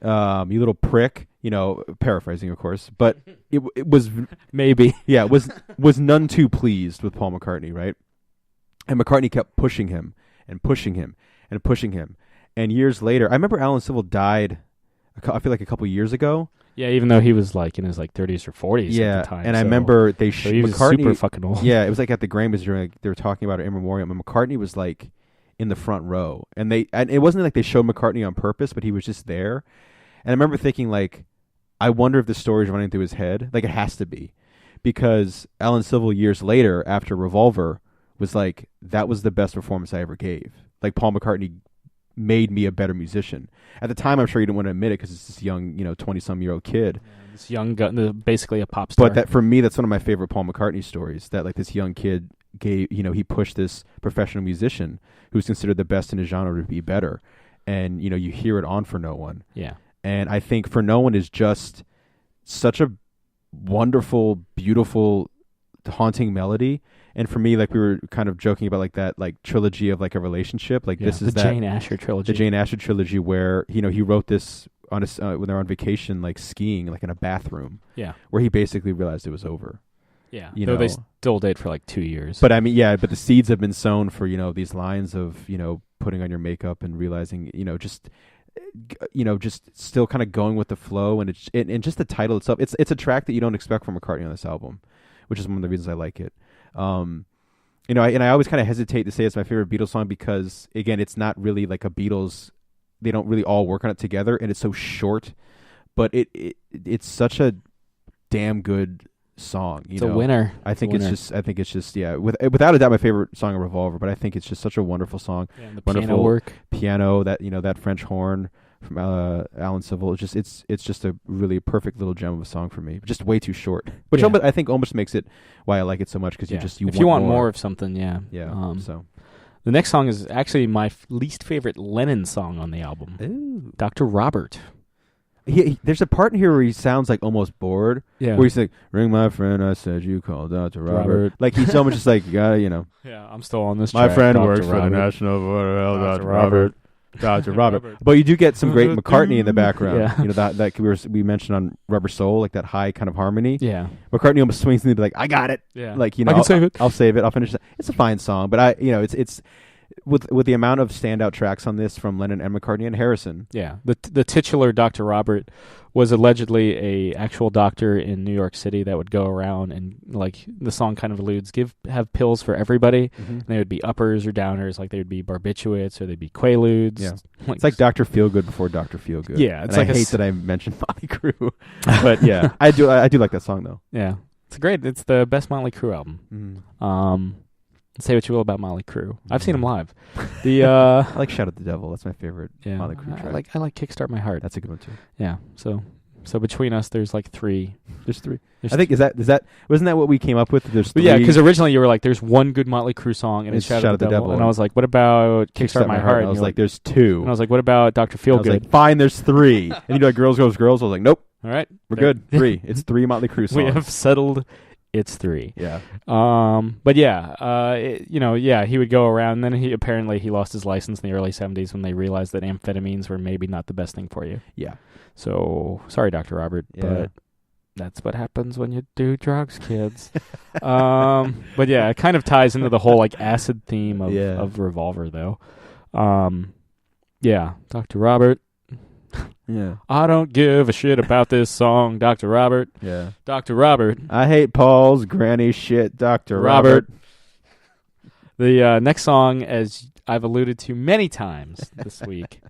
You little prick. You know, paraphrasing, of course. But it was... Maybe. Yeah, was none too pleased with Paul McCartney, right? And McCartney kept pushing him and pushing him and pushing him. And years later, I remember Alan Civil died, I feel like a couple years ago. Yeah, even though he was like in his like 30s or 40s at the time. And I remember he was McCartney, super fucking old. Yeah, it was like at the Grammys, they were talking about it in memoriam, and McCartney was like in the front row. And it wasn't like they showed McCartney on purpose, but he was just there. And I remember thinking, like, I wonder if the story's running through his head. Like, it has to be. Because Alan Civil, years later, after Revolver, was like, that was the best performance I ever gave. Like, Paul McCartney made me a better musician. At the time, I'm sure he didn't want to admit it because it's this young, 20-some-year-old kid. Yeah, this young guy, basically a pop star. But that, for me, that's one of my favorite Paul McCartney stories, that, like, this young kid gave, he pushed this professional musician who's considered the best in his genre to be better. And, you hear it on For No One. Yeah. And I think For No One is just such a wonderful, beautiful, haunting melody. And for me, like, we were kind of joking about like that, like, trilogy of like a relationship. Like, this is the Jane Asher trilogy. The Jane Asher trilogy, where he wrote this on when they're on vacation, like skiing, like in a bathroom. Yeah. Where he basically realized it was over. Yeah. Though they still date for like 2 years. But I mean, yeah. But the seeds have been sown for these lines of putting on your makeup and realizing just still kind of going with the flow, and and just the title itself. It's a track that you don't expect from McCartney on this album, which is one of the reasons I like it. And I always kind of hesitate to say it's my favorite Beatles song because, again, it's not really like a Beatles. They don't really all work on it together, and it's so short. But it's such a damn good song. It's a winner. I think it's just yeah. Without a doubt, my favorite song of Revolver. But I think it's just such a wonderful song. Yeah, and the wonderful piano work, that French horn from Alan Civil. It's just a really perfect little gem of a song for me. Just way too short, which I think almost makes it why I like it so much, because if you want more of something, So the next song is actually my least favorite Lennon song on the album. Ooh. Dr. Robert. There's a part in here where he sounds like almost bored. Yeah. Where he's like, "Ring my friend, I said you called Dr. Robert." Like, he's almost just like, Yeah, I'm still on this my track, friend Dr. works for Robert. the National Border, Dr. Dr. Robert. Dr. Robert. But you do get some great McCartney in the background. Yeah. That we mentioned on Rubber Soul, like that high kind of harmony. Yeah. McCartney almost swings in to be like, "I got it." Yeah. Like, I can save it. I'll save it. I'll finish it. It's a fine song, but it's with the amount of standout tracks on this from Lennon and McCartney and Harrison. Yeah. The titular Dr. Robert was allegedly a actual doctor in New York City that would go around and, like the song kind of alludes, have pills for everybody. Mm-hmm. And they would be uppers or downers, like they would be barbiturates or they'd be quaaludes. Yeah. It's like Dr. Feelgood before Dr. Feelgood. Yeah, it's like I hate that I mentioned Motley Crue, but yeah, I do like that song though. Yeah, it's the best Motley Crue album. Say what you will about Motley Crue. I've seen them live. I like Shout at the Devil. That's my favorite Motley Crue track. I like Kickstart My Heart. That's a good one too. Yeah, so So between us, there's like 3. There's 3. There's I think wasn't that what we came up with? There's 3. Yeah, because originally you were like, "There's one good Motley Crue song, and it's Shout at the Devil," and I was like, "What about Kickstart My Heart?" And I was like, "There's 2." And I was like, "What about Dr. I was Feelgood?" like, "Fine, there's 3." And you're like, "Girls, Girls, Girls." I was like, "Nope, All right, we're good. 3. It's 3 Motley Crue songs. We have settled. It's 3. Yeah. But yeah, he would go around. And then he lost his license in the early 70s when they realized that amphetamines were maybe not the best thing for you. Yeah. So sorry, Dr. Robert, Yeah. but that's what happens when you do drugs, kids. But yeah, it kind of ties into the whole like acid theme of Revolver, though. Yeah, Dr. Robert. Yeah. I don't give a shit about this song, Dr. Robert. Yeah. Dr. Robert. I hate Paul's granny shit, Dr. Robert. The next song, as I've alluded to many times this week,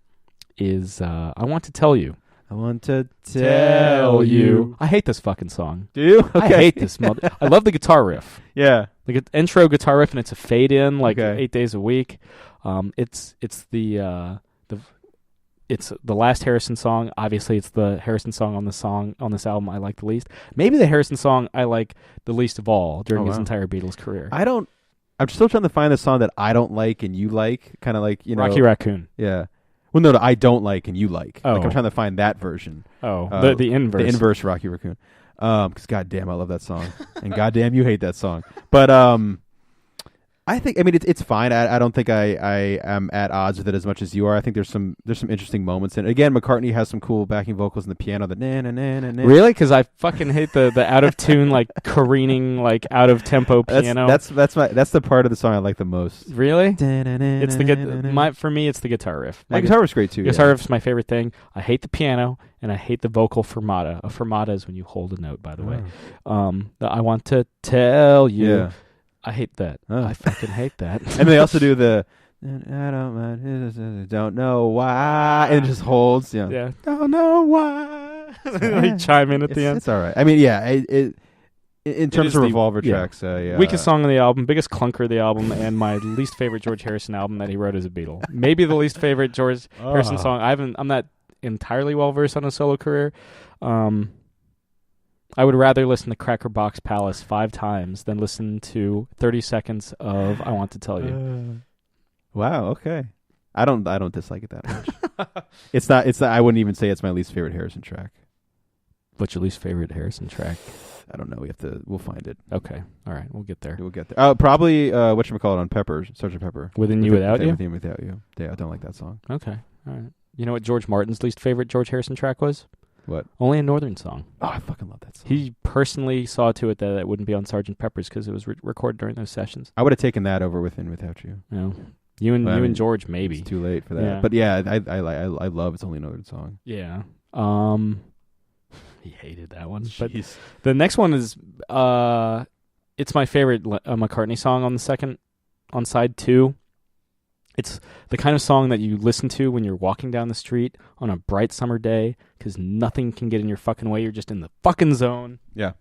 is I Want to Tell You. I want to tell you. I hate this fucking song. Do you? Okay. I hate this. I love the guitar riff. Yeah. The intro guitar riff, and it's a fade in like Okay. 8 days a week. It's the last Harrison song. Obviously, it's the Harrison song on this album I like the least. Maybe the Harrison song I like the least of all during his entire Beatles career. I'm still trying to find the song that I don't like and you like. Kind of like, Rocky Raccoon. Yeah. Well, no, I don't like and you like. Oh. Like, I'm trying to find that version. Oh, the inverse. The inverse Rocky Raccoon. Because goddamn, I love that song. And goddamn, you hate that song. But I think, it's fine. I don't think I am at odds with it as much as you are. I think there's some interesting moments in it. Again, McCartney has some cool backing vocals in the piano. The na na na na na. Really? Because I fucking hate the out of tune, like careening, like out of tempo piano. That's the part of the song I like the most. Really? It's for me, it's the guitar riff. My guitar riff's great too. Guitar riff's my favorite thing. I hate the piano and I hate the vocal fermata. A fermata is when you hold a note, by the way. I want to tell you. Yeah. I hate that. Oh. I fucking hate that. And they also do the I don't mind, don't know why, and it just holds. Yeah. Yeah. Don't know why. They chime in at the end. It's all right. In terms of Revolver tracks, weakest song on the album, biggest clunker of the album, and my least favorite George Harrison album that he wrote as a Beatle. Maybe the least favorite George Harrison song. I'm not entirely well versed on his solo career. I would rather listen to Cracker Box Palace 5 times than listen to 30 seconds of I Want to Tell You. Wow. Okay. I don't dislike it that much. It's not. I wouldn't even say it's my least favorite Harrison track. What's your least favorite Harrison track? I don't know. We'll find it. Okay. All right. We'll get there. Probably whatchamacallit on Pepper, Sgt. Pepper. Within You Without You? Within Without You. Yeah, I don't like that song. Okay. All right. You know what George Martin's least favorite George Harrison track was? What? Only a Northern Song. Oh, I fucking love that song. He personally saw to it that it wouldn't be on Sgt. Pepper's because it was recorded during those sessions. I would have taken that over Within Without You. No. You and George, maybe. It's too late for that. Yeah. But yeah, I love It's Only a Northern Song. Yeah. He hated that one. But Jeez. the next one is it's my favorite McCartney song on side 2. It's the kind of song that you listen to when you're walking down the street on a bright summer day because nothing can get in your fucking way. You're just in the fucking zone. Yeah.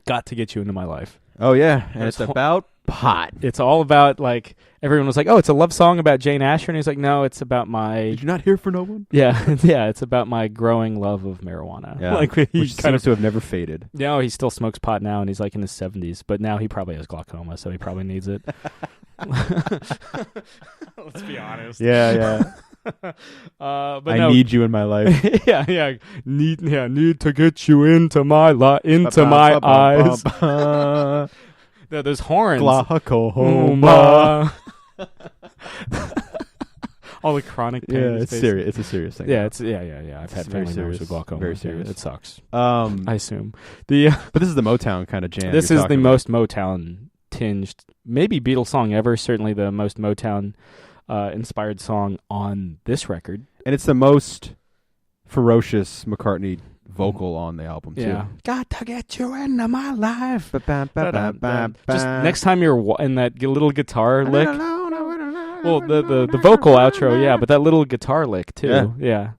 Got to Get You Into My Life. Oh, yeah. And it's about pot. It's all about, like, everyone was like, oh, it's a love song about Jane Asher. And he's like, no, it's about my... Did you not hear For No One? Yeah, yeah, it's about my growing love of marijuana. Yeah. Like, Which seems to have never faded. No, he still smokes pot now, and he's like in his 70s. But now he probably has glaucoma, so he probably needs it. Let's be honest. Yeah. But I need you in my life. yeah. Need to get you into my eyes. There's horns. Glaucoma. All the chronic pain. Yeah, it's serious. It's a serious thing. Yeah, yeah. I've had family members with glaucoma. Very serious. Yeah, it sucks. I assume but this is the Motown kind of jam. This is the most Motown tinged, maybe Beatles song ever. Certainly the most Motown inspired song on this record, and it's the most ferocious McCartney vocal on the album too. Yeah, got to get you into my life. Ba-bam. Just next time you're in that little guitar lick. Well, the vocal outro, yeah, but that little guitar lick too. Yeah.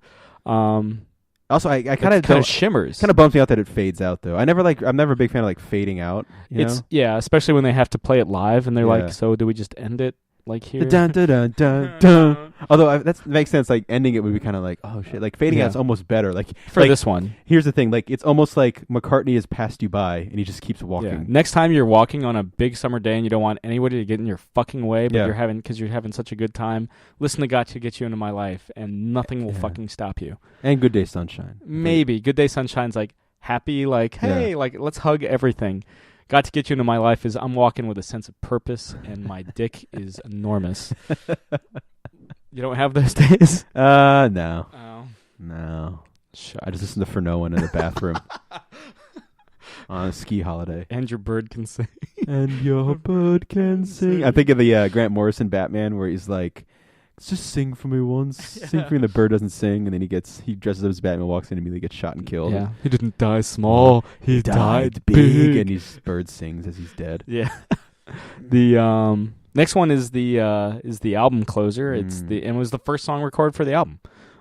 Also, I kind of shimmers. Kind of bums me out that it fades out though. I'm never a big fan of like fading out. You know? Yeah, especially when they have to play it live and they're like, so do we just end it? like here. Dun, dun, dun, dun, dun. Although that makes sense. Like ending it would be kind of like, oh shit. Like fading out's almost better. Like for this one. Here's the thing. Like it's almost like McCartney has passed you by and he just keeps walking. Yeah. Next time you're walking on a big summer day and you don't want anybody to get in your fucking way, but you're having such a good time. Listen to "Got to Get You Into My Life" and nothing will fucking stop you. And "Good Day Sunshine." Maybe "Good Day Sunshine's" like happy, like hey, like let's hug everything. "Got to Get You Into My Life" is I'm walking with a sense of purpose and my dick is enormous. You don't have those days? No. Oh. No. Shucks. I just listen to "For No One" in the bathroom on a ski holiday. And your bird can sing. And your bird can sing. I think of the Grant Morrison Batman where he's like, just sing for me once. Sing for me, and the bird doesn't sing, and then he dresses up as Batman, walks in, and immediately gets shot and killed. Yeah. He didn't die small. He died big. And his bird sings as he's dead. Yeah. The next one is the album closer. It was the first song recorded for the album.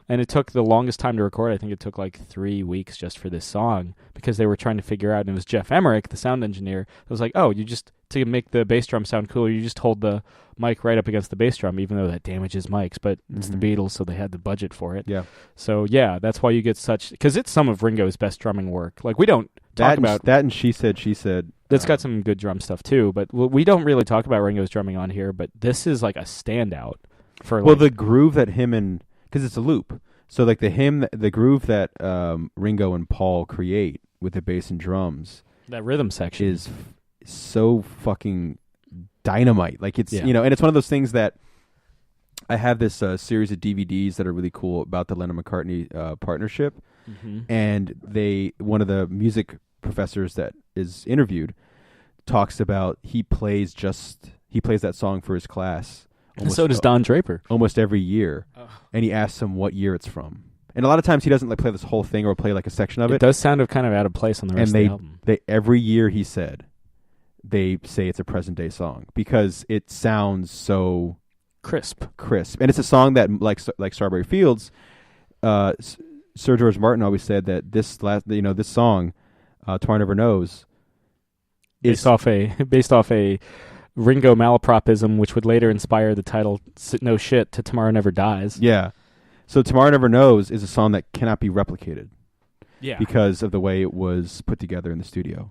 And it took the longest time to record. I think it took like 3 weeks just for this song because they were trying to figure out, and it was Jeff Emmerich, the sound engineer, that was like, oh, to make the bass drum sound cooler, you just hold the mic right up against the bass drum, even though that damages mics, but it's the Beatles, so they had the budget for it. Yeah. So, yeah, that's why you get because it's some of Ringo's best drumming work. Like, we don't talk about... That and She Said, She Said. That's got some good drum stuff, too, but we don't really talk about Ringo's drumming on here, but this is like a standout for... Well, the groove that him and... Because it's a loop. So, like, the groove that Ringo and Paul create with the bass and drums... That rhythm section. ...is so fucking dynamite. Like, it's, and it's one of those things that... I have this series of DVDs that are really cool about the Lennon-McCartney partnership. Mm-hmm. And one of the music professors that is interviewed talks about he plays that song for his class. And so does Don Draper. Almost every year. And he asks him what year it's from. And a lot of times he doesn't like play this whole thing or play like a section of it. It does sound kind of out of place on the rest of the album. Every year he said, they say it's a present day song because it sounds so crisp. And it's a song that like Strawberry Fields, Sir George Martin always said that this song, Tomorrow Never Knows, is based off a Ringo malapropism, which would later inspire the title "No Shit" to "Tomorrow Never Dies." Yeah, so "Tomorrow Never Knows" is a song that cannot be replicated. Yeah, because of the way it was put together in the studio.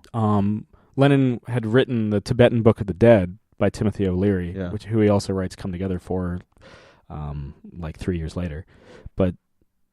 Lennon had written the Tibetan Book of the Dead by Timothy O'Leary, who he also writes "Come Together" for, like 3 years later. But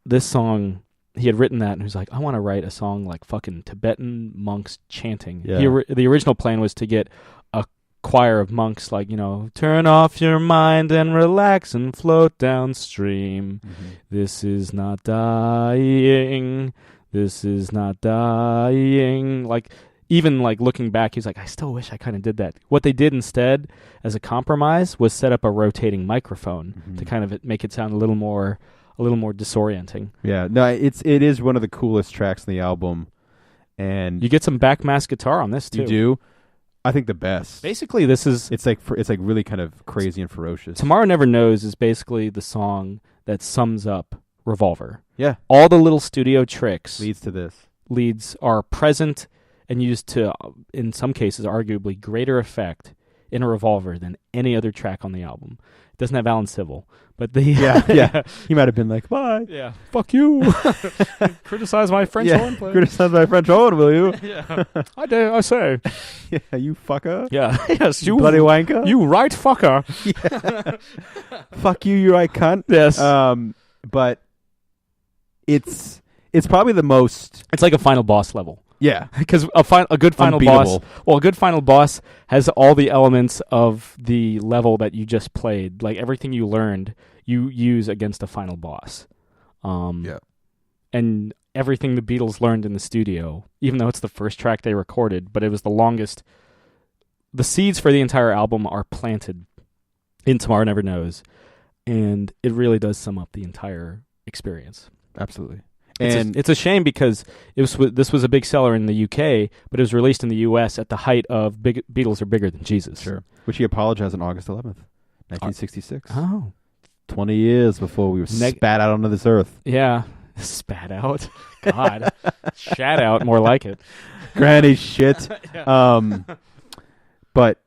this song, he had written that, and he was like, I want to write a song like fucking Tibetan monks chanting. Yeah. The original plan was to get a choir of monks, like, turn off your mind and relax and float downstream. Mm-hmm. This is not dying. This is not dying. Like, even like looking back, he's like, I still wish I kind of did that. What they did instead, as a compromise, was set up a rotating microphone to kind of make it sound a little more disorienting. Yeah, no, it is one of the coolest tracks on the album, and you get some backmask guitar on this too. You do. I think the best. Basically, it's like really kind of crazy and ferocious. Tomorrow Never Knows is basically the song that sums up Revolver. Yeah, all the little studio tricks leads are present and used to, in some cases, arguably greater effect in a Revolver than any other track on the album. It doesn't have Alan Civil, but yeah. He might have been like, bye. Yeah. Fuck you. Criticize my French horn player. Criticize my French horn, will you? Yeah. I say. Yeah, you fucker. Yeah. Yes, you bloody wanker. You right fucker. Yeah. Fuck you, you right cunt. Yes. But it's probably the most... It's like a final boss level. Yeah, because a good final boss. Well, a good final boss has all the elements of the level that you just played. Like everything you learned, you use against a final boss. Yeah, and everything the Beatles learned in the studio, even though it's the first track they recorded, but it was the longest. The seeds for the entire album are planted in Tomorrow Never Knows, and it really does sum up the entire experience. Absolutely. And it's a shame because this was a big seller in the UK, but it was released in the US at the height of Beatles Are Bigger Than Jesus. Sure. Which he apologized on August 11th, 1966. Oh. 20 years before we were spat out onto this earth. Yeah. Spat out? God. Shat out, more like it. Granny shit. Yeah. But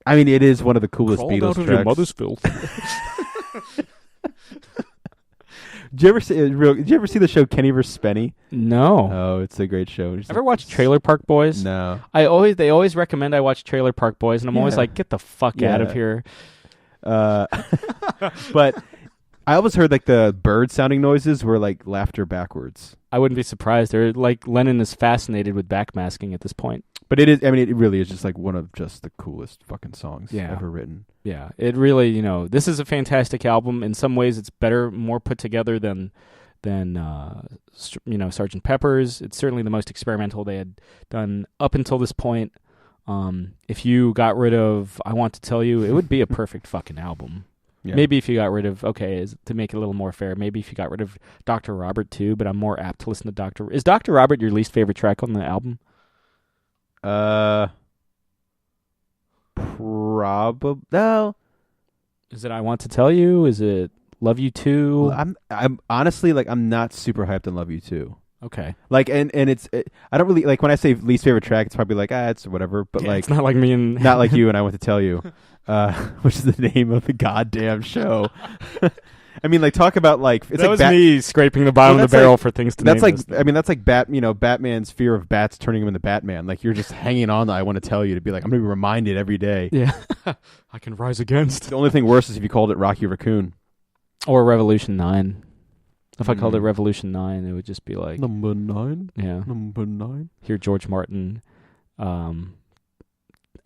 I mean, it is one of the coolest Crawled Beatles out of tracks. your mother's filth. Did you ever see the show Kenny vs. Spenny? No. Oh, it's a great show. Ever watch Trailer Park Boys? No. They always recommend I watch Trailer Park Boys, and I'm always like, get the fuck out of here. But I always heard like the bird sounding noises were like laughter backwards. I wouldn't be surprised. They're like Lennon is fascinated with backmasking at this point. But it is. I mean, it really is just like one of just the coolest fucking songs ever written. Yeah, it really. This is a fantastic album. In some ways, it's better, more put together than Sgt. Pepper's. It's certainly the most experimental they had done up until this point. If you got rid of I Want to Tell You, it would be a perfect fucking album. Yeah. Maybe if you got rid of, to make it a little more fair, maybe if you got rid of Dr. Robert too, but I'm more apt to listen to Dr. Is Dr. Robert your least favorite track on the album? Probably. No. Is it I Want to Tell You? Is it Love You Too? Well, I'm honestly like I'm not super hyped on Love You Too. Okay. Like and I don't really like when I say least favorite track, it's probably like it's whatever. But like it's not like me and not like you and I Want to Tell You, which is the name of the goddamn show. I mean, like talk about like it's that like was me scraping the bottom of the barrel for things to. That's name like this. I mean that's like Batman's fear of bats turning him into Batman. Like you're just hanging on to I Want to Tell You to be like I'm gonna be reminded every day. Yeah, I can rise against. The only thing worse is if you called it Rocky Raccoon or Revolution 9. If I called it Revolution 9, it would just be like Number 9. Yeah, Number 9. Hear George Martin,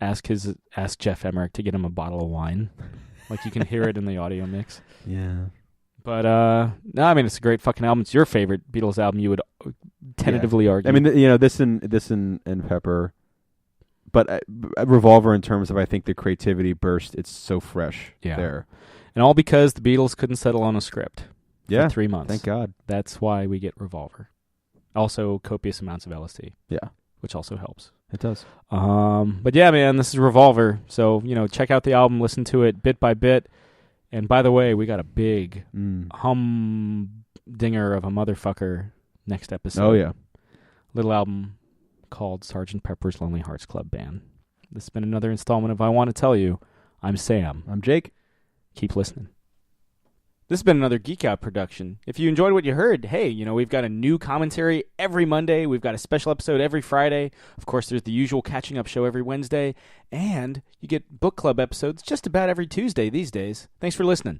ask Jeff Emmerich to get him a bottle of wine. Like you can hear it in the audio mix. Yeah. But no, I mean it's a great fucking album. It's your favorite Beatles album, you would tentatively argue. I mean, this and Pepper, but Revolver in terms of I think the creativity burst. It's so fresh there, and all because the Beatles couldn't settle on a script. For 3 months. Thank God. That's why we get Revolver. Also, copious amounts of LSD. Yeah, which also helps. It does. But yeah, man, this is Revolver. So check out the album, listen to it bit by bit. And by the way, we got a big humdinger of a motherfucker next episode. Oh, yeah. Little album called Sgt. Pepper's Lonely Hearts Club Band. This has been another installment of I Want to Tell You. I'm Sam. I'm Jake. Keep listening. This has been another Geek Out production. If you enjoyed what you heard, hey, we've got a new commentary every Monday. We've got a special episode every Friday. Of course, there's the usual catching up show every Wednesday. And you get book club episodes just about every Tuesday these days. Thanks for listening.